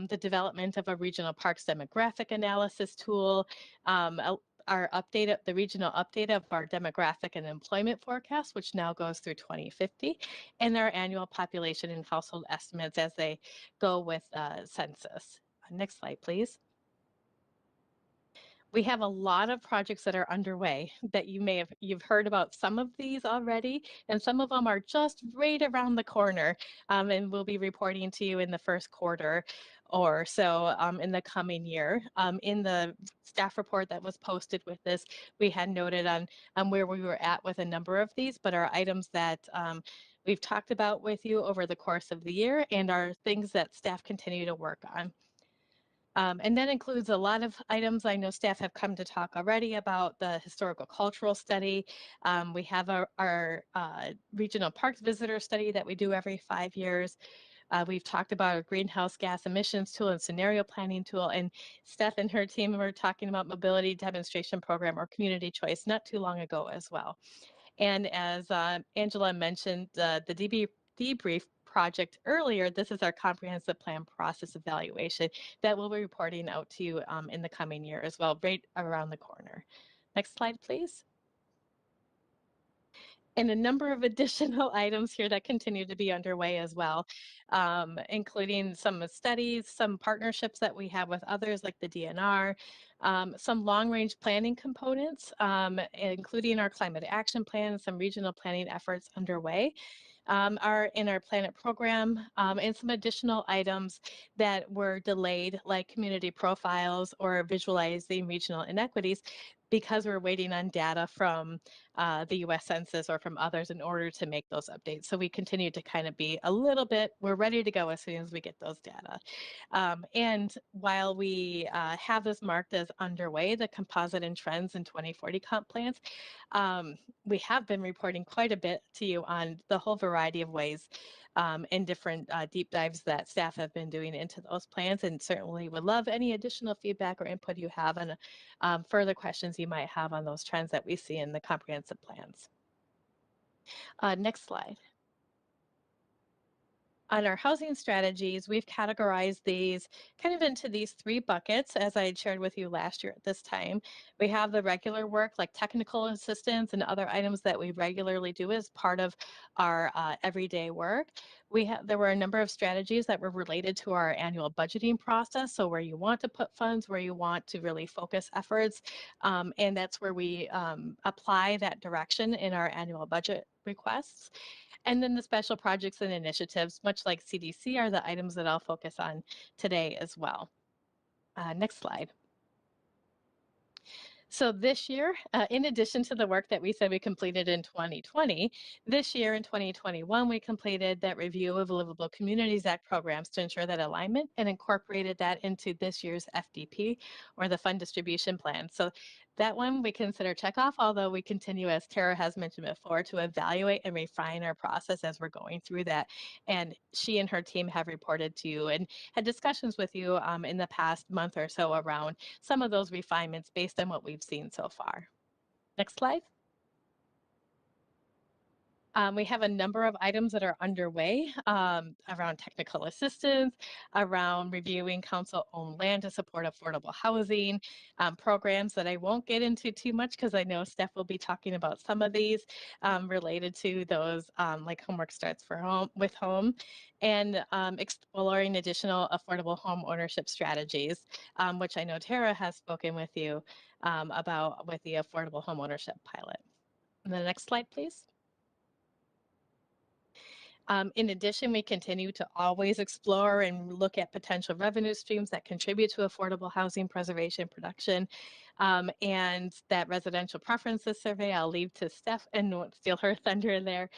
The development of a regional parks demographic analysis tool, our update, the regional update of our demographic and employment forecast, which now goes through 2050, and our annual population and household estimates as they go with census. Next slide, please. We have a lot of projects that are underway that you've heard about some of these already, and some of them are just right around the corner, and we'll be reporting to you in the first quarter or so in the coming year. In the staff report that was posted with this, we had noted on where we were at with a number of these, but are items that we've talked about with you over the course of the year and are things that staff continue to work on. And that includes a lot of items. I know staff have come to talk already about the historical cultural study. We have our regional parks visitor study that we do every 5 years. We've talked about a greenhouse gas emissions tool and scenario planning tool, and Steph and her team were talking about mobility demonstration program or community choice not too long ago as well. And as Angela mentioned, the debrief project earlier, this is our comprehensive plan process evaluation that we'll be reporting out to you in the coming year as well, right around the corner. Next slide, please. And a number of additional items here that continue to be underway as well, including some studies, some partnerships that we have with others like the DNR, some long-range planning components, including our climate action plan, some regional planning efforts underway. Are in our Planet program, and some additional items that were delayed, like community profiles or visualizing regional inequities, because we're waiting on data from the US Census or from others in order to make those updates. So we continue to kind of be a little bit, we're ready to go as soon as we get those data. And while we have this marked as underway, the composite and trends in 2040 comp plans, we have been reporting quite a bit to you on the whole variety of ways and different deep dives that staff have been doing into those plans, and certainly would love any additional feedback or input you have on further questions you might have on those trends that we see in the comprehensive plans. Next slide. On our housing strategies, we've categorized these kind of into these 3 buckets, as I had shared with you last year at this time. We have the regular work like technical assistance and other items that we regularly do as part of our everyday work. There were a number of strategies that were related to our annual budgeting process. So where you want to put funds, where you want to really focus efforts. And that's where we apply that direction in our annual budget requests. And then the special projects and initiatives, much like CDC, are the items that I'll focus on today as well. Next slide. So this year, in addition to the work that we said we completed in 2020, this year in 2021, we completed that review of Livable Communities Act programs to ensure that alignment and incorporated that into this year's FDP, or the Fund Distribution Plan. So that one we consider check off, although we continue, as Tara has mentioned before, to evaluate and refine our process as we're going through that. And she and her team have reported to you and had discussions with you in the past month or so around some of those refinements based on what we've seen so far. Next slide. We have a number of items that are underway around technical assistance, around reviewing council-owned land to support affordable housing, programs that I won't get into too much because I know Steph will be talking about some of these related to those like Homework Starts for Home with Home, and exploring additional affordable home ownership strategies, which I know Tara has spoken with you about with the affordable home ownership pilot. And the next slide, please. In addition, we continue to always explore and look at potential revenue streams that contribute to affordable housing preservation production. And that residential preferences survey, I'll leave to Steph and won't steal her thunder there.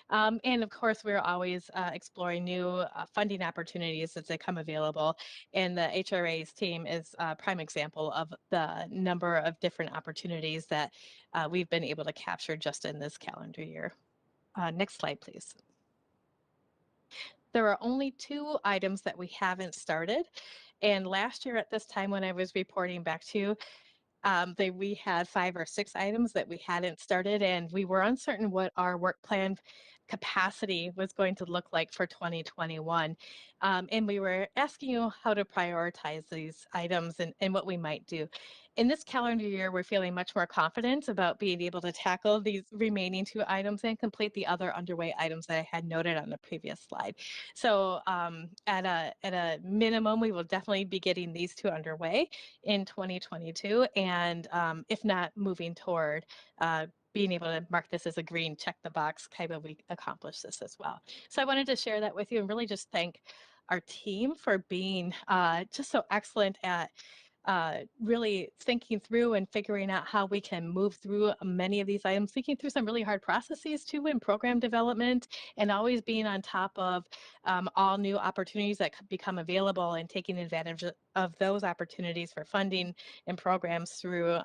And of course, we're always exploring new funding opportunities as they come available. And the HRA's team is a prime example of the number of different opportunities that we've been able to capture just in this calendar year. Next slide, please. There are only 2 items that we haven't started. And last year at this time when I was reporting back to you, we had 5 or 6 items that we hadn't started, and we were uncertain what our work plan capacity was going to look like for 2021. And we were asking you how to prioritize these items and what we might do. In this calendar year, we're feeling much more confident about being able to tackle these remaining 2 items and complete the other underway items that I had noted on the previous slide. So at a minimum, we will definitely be getting these 2 underway in 2022, and if not, moving toward being able to mark this as a green check the box, kind of we accomplish this as well. So I wanted to share that with you and really just thank our team for being just so excellent at really thinking through and figuring out how we can move through many of these items, thinking through some really hard processes too in program development, and always being on top of all new opportunities that could become available and taking advantage of those opportunities for funding and programs through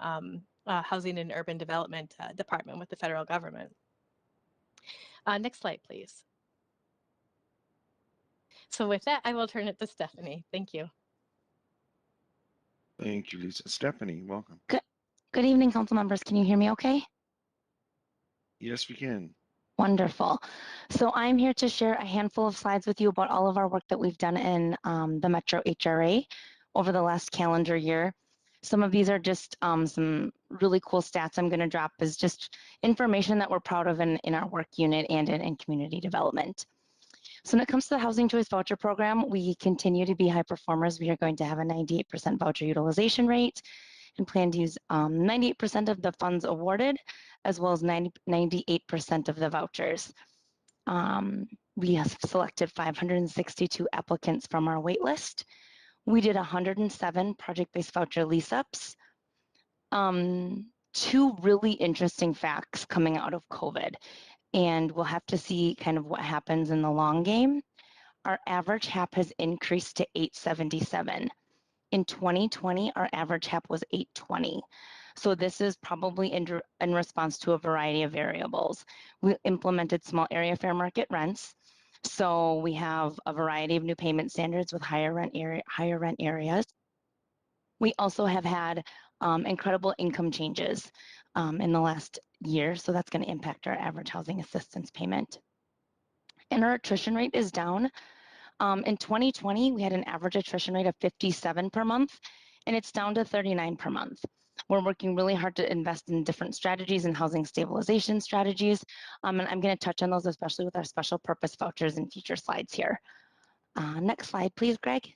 Housing and Urban Development Department with the federal government. Next slide, please. So with that, I will turn it to Stephanie. Thank you. Thank you, Lisa. Stephanie, welcome. Good evening, council members. Can you hear me okay? Yes, we can. Wonderful. So I'm here to share a handful of slides with you about all of our work that we've done in the Metro HRA over the last calendar year. Some of these are just some really cool stats I'm going to drop as just information that we're proud of in our work unit and in community development. So when it comes to the Housing Choice Voucher Program, we continue to be high performers. We are going to have a 98% voucher utilization rate and plan to use 98% of the funds awarded, as well as 98% of the vouchers. We have selected 562 applicants from our wait list. We did 107 project-based voucher lease-ups. 2 really interesting facts coming out of COVID, and we'll have to see kind of what happens in the long game. Our average HAP has increased to 877. In 2020, our average HAP was 820. So this is probably in response to a variety of variables. We implemented small area fair market rents. So we have a variety of new payment standards with higher rent areas. We also have had incredible income changes in the last year, so that's going to impact our average housing assistance payment. And our attrition rate is down. In 2020, we had an average attrition rate of 57 per month, and it's down to 39 per month. We're working really hard to invest in different strategies and housing stabilization strategies, and I'm going to touch on those, especially with our special purpose vouchers in future slides here. Next slide, please, Greg.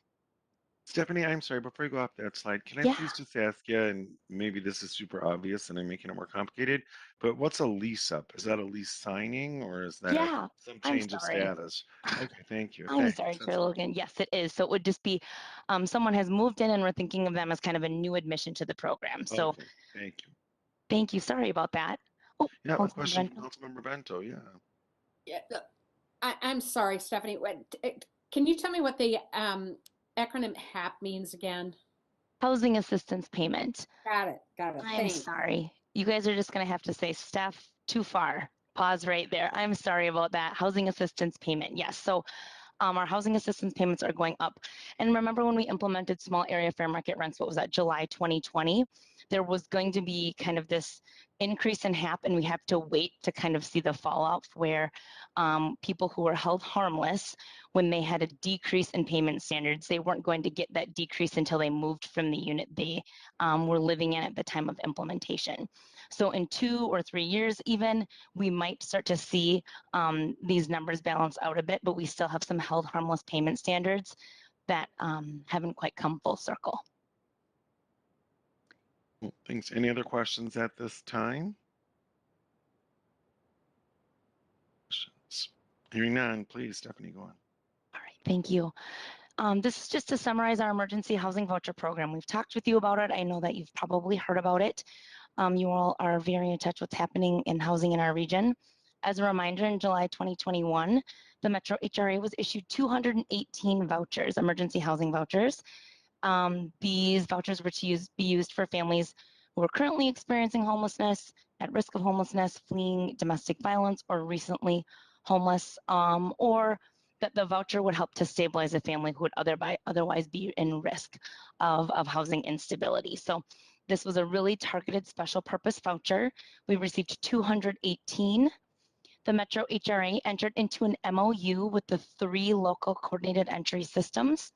Stephanie, I'm sorry, before you go off that slide, can I Yeah. please just ask you, and maybe this is super obvious and I'm making it more complicated, but what's a lease up? Is that a lease signing or is that Yeah, some I'm change of sorry. status? Okay, thank you. I'm Thanks. sorry, That's Chair all. Logan. Yes, it is. So it would just be someone has moved in and we're thinking of them as kind of a new admission to the program. So Okay, thank you. thank you. Sorry about that. Oh, Yeah, a Councilmember question Bento. from Councilmember Bento, yeah. Yeah, I'm sorry, Stephanie. Can you tell me what the acronym HAP means again? Housing assistance payment. Got it. I'm Thanks. sorry. You guys are just going to have to say, Steph, too far. Pause right there. I'm sorry about that. Housing assistance payment. Yes. So our housing assistance payments are going up. And remember when we implemented small area fair market rents, what was that, July 2020? There was going to be kind of this increase in HAP, and we have to wait to kind of see the fallout where people who were held harmless, when they had a decrease in payment standards, they weren't going to get that decrease until they moved from the unit they were living in at the time of implementation. So in 2 or 3 years even, we might start to see these numbers balance out a bit, but we still have some held harmless payment standards that haven't quite come full circle. Well, thanks. Any other questions at this time? Questions? Hearing none, please, Stephanie, go on. All right, thank you. This is just to summarize our emergency housing voucher program. We've talked with you about it. I know that you've probably heard about it. You all are very in touch with what's happening in housing in our region. As a reminder, in July 2021, the Metro HRA was issued 218 vouchers, emergency housing vouchers. These vouchers were to be used for families who are currently experiencing homelessness, at risk of homelessness, fleeing domestic violence, or recently homeless, or that the voucher would help to stabilize a family who would otherwise be in risk of housing instability. So this was a really targeted special purpose voucher. We received 218. The Metro HRA entered into an MOU with the 3 local coordinated entry systems.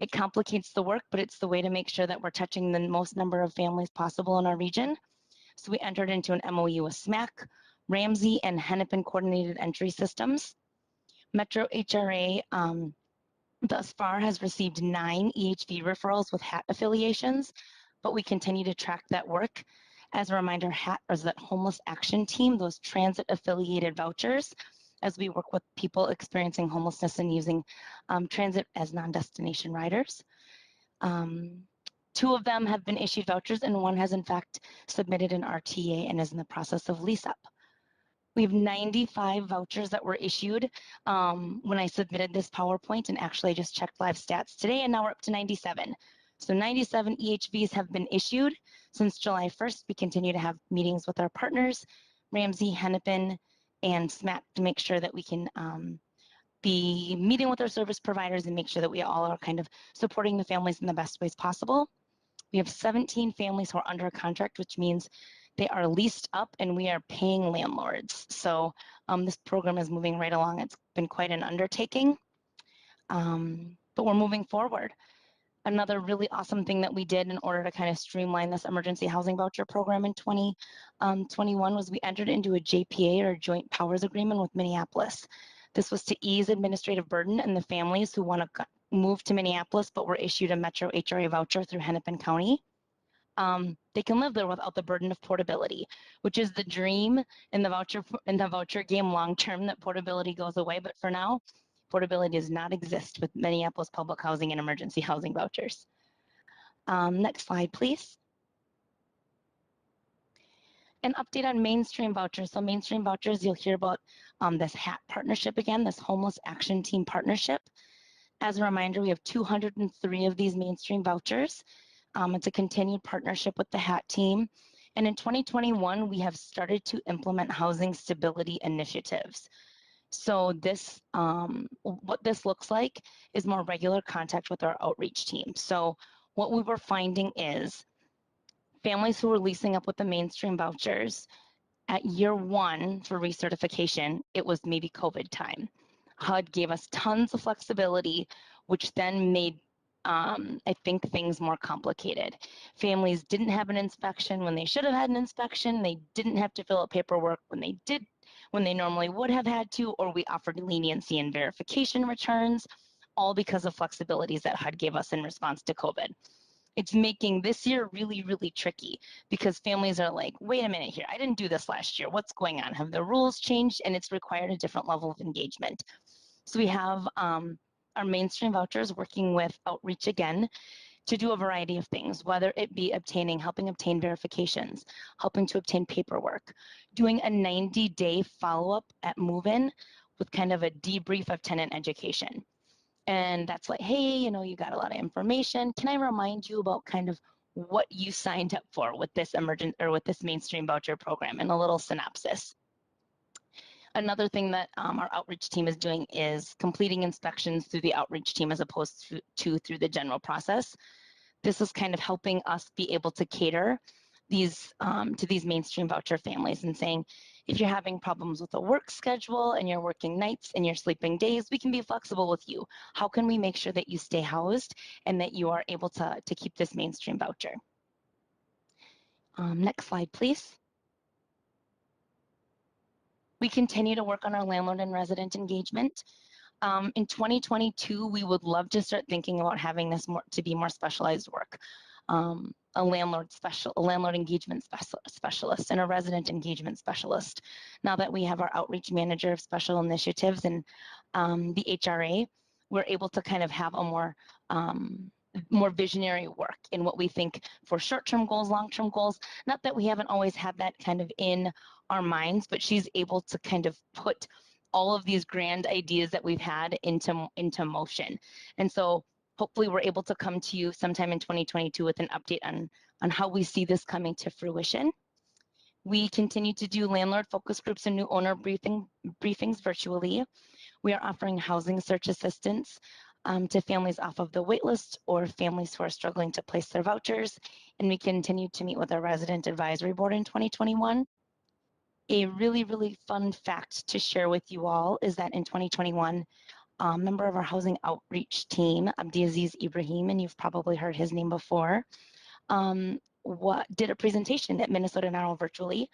It complicates the work, but it's the way to make sure that we're touching the most number of families possible in our region. So we entered into an MOU with SMAC, Ramsey, and Hennepin coordinated entry systems. Metro HRA thus far has received 9 EHV referrals with HAT affiliations, but we continue to track that work. As a reminder, HAT is that Homeless Action Team, those transit affiliated vouchers, as we work with people experiencing homelessness and using transit as non-destination riders. 2 of them have been issued vouchers, and 1 has in fact submitted an RTA and is in the process of lease up. We have 95 vouchers that were issued when I submitted this PowerPoint, and actually I just checked live stats today, and now we're up to 97. So 97 EHVs have been issued since July 1st. We continue to have meetings with our partners, Ramsey, Hennepin, and SMAC, to make sure that we can be meeting with our service providers and make sure that we all are kind of supporting the families in the best ways possible. We have 17 families who are under contract, which means they are leased up and we are paying landlords. So this program is moving right along. It's been quite an undertaking, but we're moving forward. Another really awesome thing that we did in order to kind of streamline this emergency housing voucher program in 2021 was we entered into a JPA, or Joint Powers Agreement, with Minneapolis. This was to ease administrative burden and the families who want to move to Minneapolis but were issued a Metro HRA voucher through Hennepin County. They can live there without the burden of portability, which is the dream in the voucher game long term, that portability goes away. But for now, portability does not exist with Minneapolis public housing and emergency housing vouchers. Next slide, please. An update on mainstream vouchers. So mainstream vouchers, you'll hear about this HAT partnership again, this Homeless Action Team partnership. As a reminder, we have 203 of these mainstream vouchers. It's a continued partnership with the HAT team. And in 2021, we have started to implement housing stability initiatives. So this, what this looks like is more regular contact with our outreach team. So what we were finding is families who were leasing up with the mainstream vouchers, At year one for recertification, it was maybe COVID time. HUD gave us tons of flexibility, which then made, I think, things more complicated. Families didn't have an inspection when they should have had an inspection. They didn't have to fill out paperwork when they normally would have had to, or we offered leniency and verification returns, all because of flexibilities that HUD gave us in response to COVID. It's making this year really, really tricky because families are like, wait a minute here, I didn't do this last year. What's going on? Have the rules changed? And it's required a different level of engagement. So we have our mainstream vouchers working with outreach again to do a variety of things, whether it be helping obtain verifications, helping to obtain paperwork, doing a 90-day follow-up at move-in with kind of a debrief of tenant education. And that's like, hey, you got a lot of information. Can I remind you about kind of what you signed up for with this with this mainstream voucher program, and a little synopsis. Another thing that our outreach team is doing is completing inspections through the outreach team as opposed to through the general process. This is kind of helping us be able to cater these to these mainstream voucher families and saying, if you're having problems with a work schedule and you're working nights and you're sleeping days, we can be flexible with you. How can we make sure that you stay housed and that you are able to keep this mainstream voucher? Next slide, please. We continue to work on our landlord and resident engagement. In 2022, we would love to start thinking about having this to be more specialized work. A landlord engagement specialist and a resident engagement specialist. Now that we have our outreach manager of special initiatives and the HRA, we're able to kind of have a more visionary work in what we think for short-term goals, long-term goals. Not that we haven't always had that kind of in our minds, but she's able to kind of put all of these grand ideas that we've had into motion. And so hopefully we're able to come to you sometime in 2022 with an update on how we see this coming to fruition. We continue to do landlord focus groups and new owner briefings virtually. We are offering housing search assistance to families off of the wait list or families who are struggling to place their vouchers. And we continue to meet with our resident advisory board in 2021. A really, really fun fact to share with you all is that in 2021, a member of our housing outreach team, Abdiaziz Ibrahim, and you've probably heard his name before, did a presentation at Minnesota Now virtually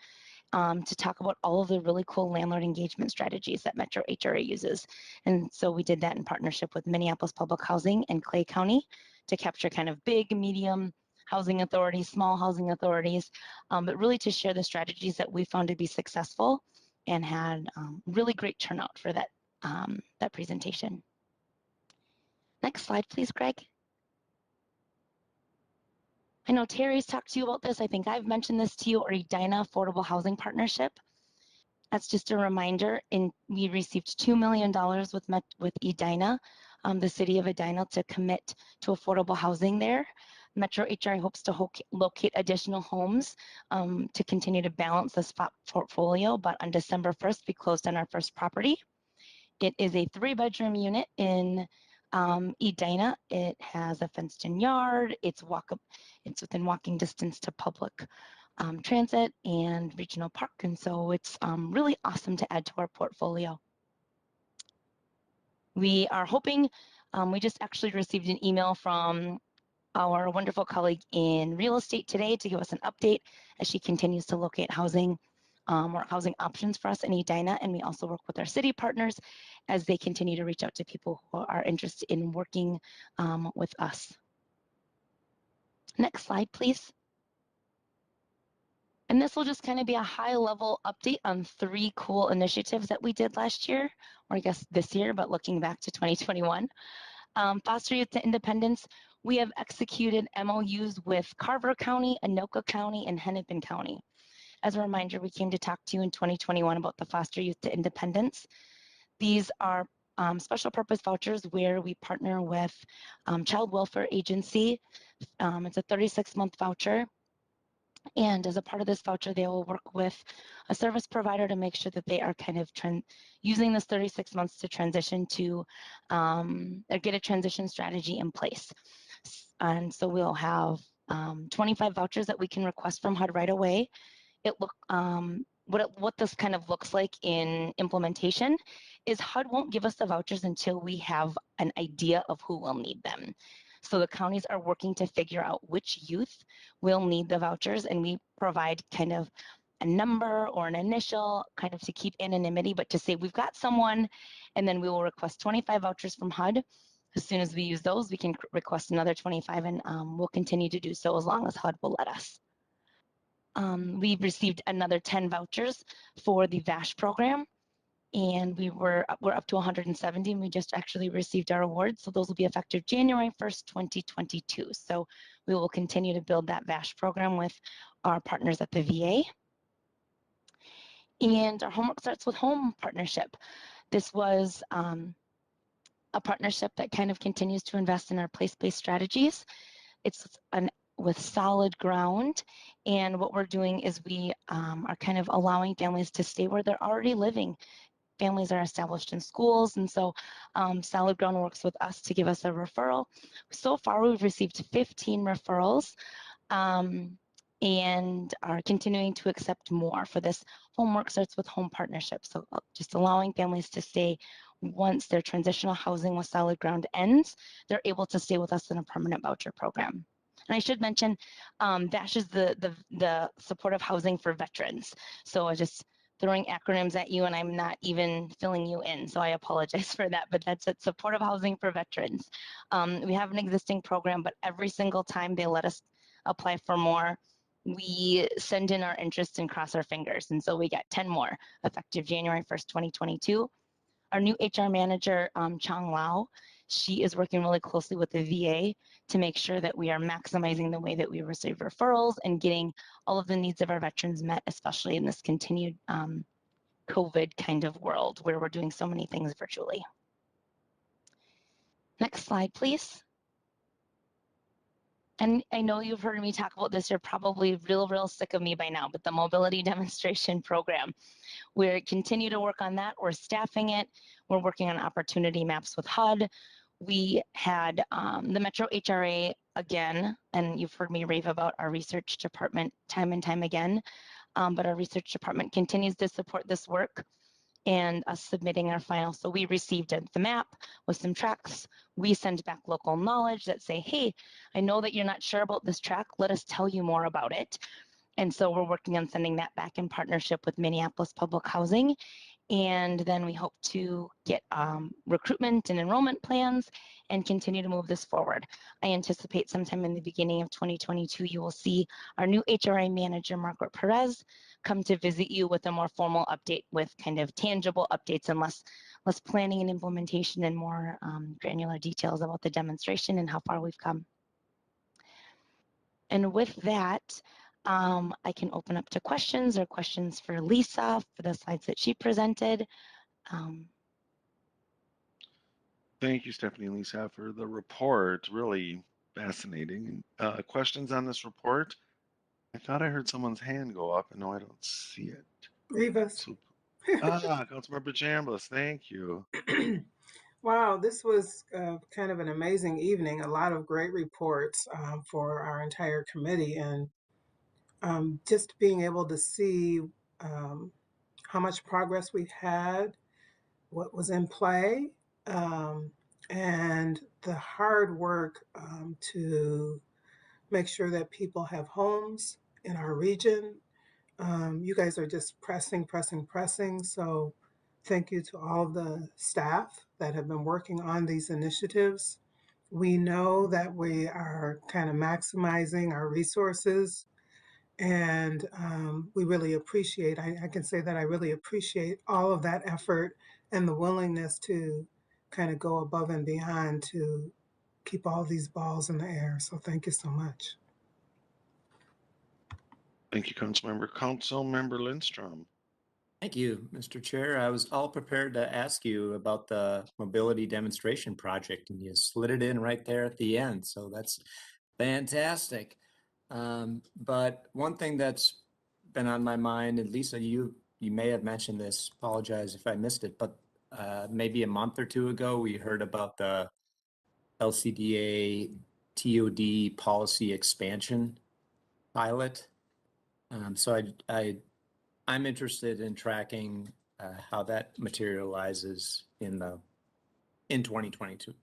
to talk about all of the really cool landlord engagement strategies that Metro HRA uses. And so we did that in partnership with Minneapolis Public Housing and Clay County to capture kind of big, medium housing authorities, small housing authorities, but really to share the strategies that we found to be successful and had really great turnout for that presentation. Next slide, please, Greg. I know Terry's talked to you about this. I think I've mentioned this to you, our Edina Affordable Housing Partnership. That's just a reminder. We received $2 million with Edina, the city of Edina, to commit to affordable housing there. Metro HRA hopes to locate additional homes to continue to balance this portfolio, but on December 1st, we closed on our first property. It is a 3-bedroom unit in Edina. It has a fenced-in yard. It's within walking distance to public transit and regional park, and so it's really awesome to add to our portfolio. We are hoping, we just actually received an email from our wonderful colleague in real estate today to give us an update as she continues to locate housing or housing options for us in Edina, and we also work with our city partners as they continue to reach out to people who are interested in working with us. Next slide, please. And this will just kind of be a high-level update on 3 cool initiatives that we did last year, or I guess this year, but looking back to 2021. Foster Youth to Independence, we have executed MOUs with Carver County, Anoka County, and Hennepin County. As a reminder, we came to talk to you in 2021 about the Foster Youth to Independence. These are special purpose vouchers where we partner with Child Welfare Agency. It's a 36-month voucher. And as a part of this voucher, they will work with a service provider to make sure that they are kind of using this 36 months to transition to or get a transition strategy in place. And so we'll have 25 vouchers that we can request from HUD right away. what this kind of looks like in implementation is HUD won't give us the vouchers until we have an idea of who will need them. So the counties are working to figure out which youth will need the vouchers, and we provide kind of a number or an initial kind of to keep anonymity, but to say we've got someone, and then we will request 25 vouchers from HUD. As soon as we use those, we can request another 25, and we'll continue to do so as long as HUD will let us. We've received another 10 vouchers for the VASH program, and we're up to 170, and we just actually received our awards. So those will be effective January 1st, 2022. So we will continue to build that VASH program with our partners at the VA. And our Homework Starts with Home partnership. This was a partnership that kind of continues to invest in our place-based strategies. It's with solid ground, and what we're doing is we are kind of allowing families to stay where they're already living. Families are established in schools, and so Solid Ground works with us to give us a referral. So far, we've received 15 referrals and are continuing to accept more for this Homework Starts with Home partnership. So just allowing families to stay once their transitional housing with Solid Ground ends, they're able to stay with us in a permanent voucher program. And I should mention, VASH is the supportive housing for veterans. So I just throwing acronyms at you, and I'm not even filling you in, so I apologize for that, but that's it, supportive housing for veterans. We have an existing program, but every single time they let us apply for more, we send in our interest and cross our fingers, and so we got 10 more effective January 1st, 2022. Our new HR manager, Chang Lao, she is working really closely with the VA to make sure that we are maximizing the way that we receive referrals and getting all of the needs of our veterans met, especially in this continued COVID kind of world where we're doing so many things virtually. Next slide, please. And I know you've heard me talk about this. You're probably real sick of me by now, but the mobility demonstration program, we continue to work on that. We're staffing it. We're working on opportunity maps with HUD. We had the Metro HRA again, and you've heard me rave about our research department time and time again, but our research department continues to support this work and us submitting our final. So we received the map with some tracks. We send back local knowledge that say, hey, I know that you're not sure about this track. Let us tell you more about it. And so we're working on sending that back in partnership with Minneapolis Public Housing. And then we hope to get recruitment and enrollment plans and continue to move this forward. I anticipate sometime in the beginning of 2022, you will see our new HRA manager, Margaret Perez, come to visit you with a more formal update with kind of tangible updates and less planning and implementation and more granular details about the demonstration and how far we've come. And with that, I can open up to questions or questions for Lisa for the slides that she presented. Thank you, Stephanie and Lisa, for the report. Really fascinating. Questions on this report? I thought I heard someone's hand go up, and no, I don't see it. Rivas. So, Councilmember Chambliss, thank you. Wow, this was kind of an amazing evening. A lot of great reports for our entire committee, and just being able to see how much progress we've had, what was in play, and the hard work to make sure that people have homes in our region. You guys are just pressing. So thank you to all the staff that have been working on these initiatives. We know that we are kind of maximizing our resources, and we really appreciate, I can say that I really appreciate all of that effort and the willingness to kind of go above and beyond to keep all these balls in the air. So thank you so much. Thank you, Councilmember. Councilmember Lindstrom. Thank you, Mr. Chair. I was all prepared to ask you about the mobility demonstration project, and you slid it in right there at the end. So that's fantastic. But one thing that's been on my mind, and Lisa, you may have mentioned this, apologize if I missed it, but maybe a month or two ago, we heard about the LCDA TOD policy expansion pilot. So I I'm interested in tracking how that materializes in 2022.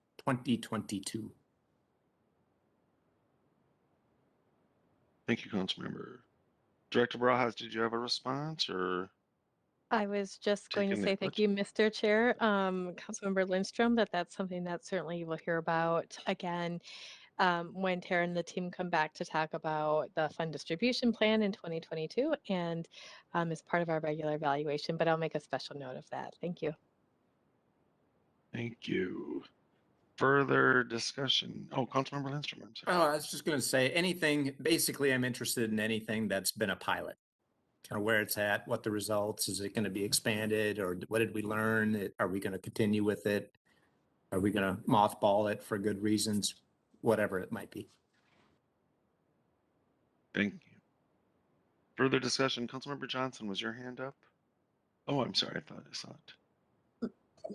Thank you, Councilmember. Director Barajas, did you have a response or? I was just going to Taking the say thank you, Mr. Chair, Councilmember Lindstrom, that's something that certainly you will hear about again when Tara and the team come back to talk about the fund distribution plan in 2022 and as part of our regular evaluation, but I'll make a special note of that. Thank you. Thank you. Further discussion? Oh, Councilmember Lindstrom. I'm sorry. Oh, I was just going to say anything. Basically, I'm interested in anything that's been a pilot. Kind of where it's at, what the results, is it going to be expanded, or what did we learn? Are we going to continue with it? Are we going to mothball it for good reasons? Whatever it might be. Thank you. Further discussion? Councilmember Johnson, was your hand up? Oh, I'm sorry. I thought I saw it.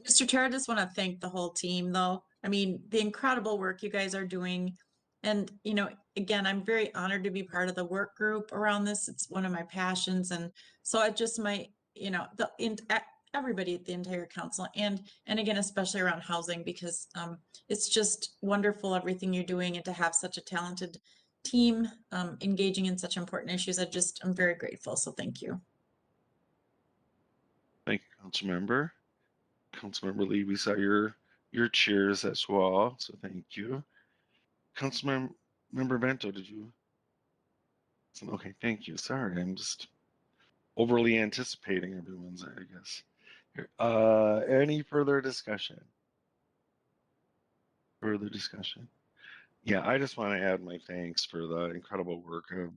Mr. Chair, I just want to thank the whole team, though. I mean, the incredible work you guys are doing. And, you know, again, I'm very honored to be part of the work group around this. It's one of my passions. And so I just might, you know, everybody at the entire council and again, especially around housing, because it's just wonderful everything you're doing, and to have such a talented team engaging in such important issues. I'm very grateful. So thank you. Thank you, Councilmember. Councilmember Lee, we saw your cheers as well, so thank you. Councilmember Bento, did you? Okay, thank you. Sorry, I'm just overly anticipating everyone's, I guess. Any further discussion? Further discussion? Yeah, I just want to add my thanks for the incredible work of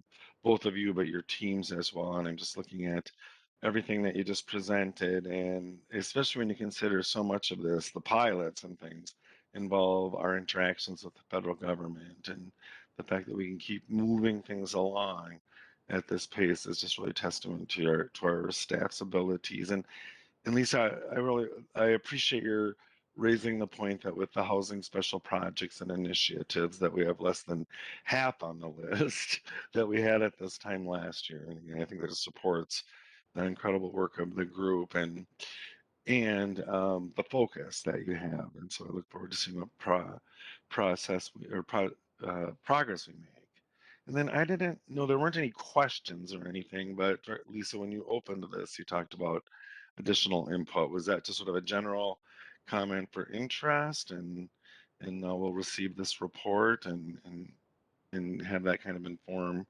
both of you, but your teams as well. And I'm just looking at everything that you just presented, and especially when you consider so much of this, the pilots and things involve our interactions with the federal government, and the fact that we can keep moving things along at this pace is just really testament to our staff's abilities. And Lisa, I appreciate your raising the point that with the housing special projects and initiatives that we have less than half on the list that we had at this time last year. And again, I think that supports the incredible work of the group and the focus that you have. And so I look forward to seeing what progress we make. And then I didn't know there weren't any questions or anything, but Lisa, when you opened this, you talked about additional input. Was that just sort of a general comment for interest, and we'll receive this report and have that kind of inform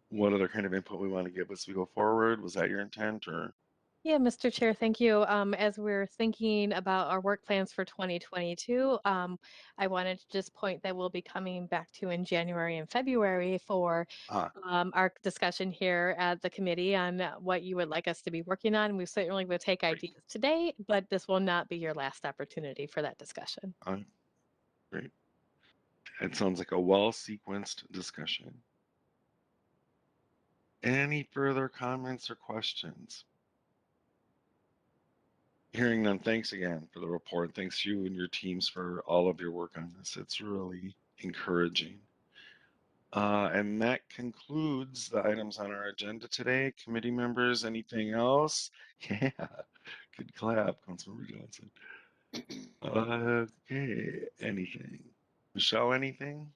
what other kind of input we want to give as we go forward? Was that your intent, or? Yeah, Mr. Chair, thank you. As we're thinking about our work plans for 2022, I wanted to just point that we'll be coming back to in January and February for our discussion here at the committee on what you would like us to be working on. We certainly will take ideas today, but this will not be your last opportunity for that discussion. Great. It sounds like a well-sequenced discussion. Any further comments or questions? Hearing none, thanks again for the report. Thanks you and your teams for all of your work on this. It's really encouraging. And that concludes the items on our agenda today. Committee members, anything else? Yeah, good clap, Councilmember Johnson. Okay, anything? Michelle, anything?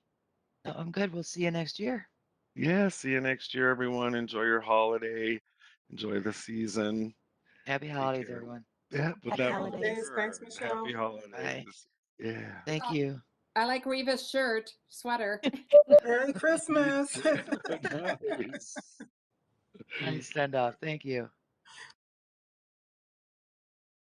No, I'm good. We'll see you next year. Yeah, see you next year, everyone. Enjoy your holiday. Enjoy the season. Happy holidays, everyone. Yeah, but Happy that holidays. Thanks, Michelle. Happy holidays. Bye. Yeah. Thank you. I like Reva's shirt, sweater. Merry Christmas. Nice. Nice send off. Thank you.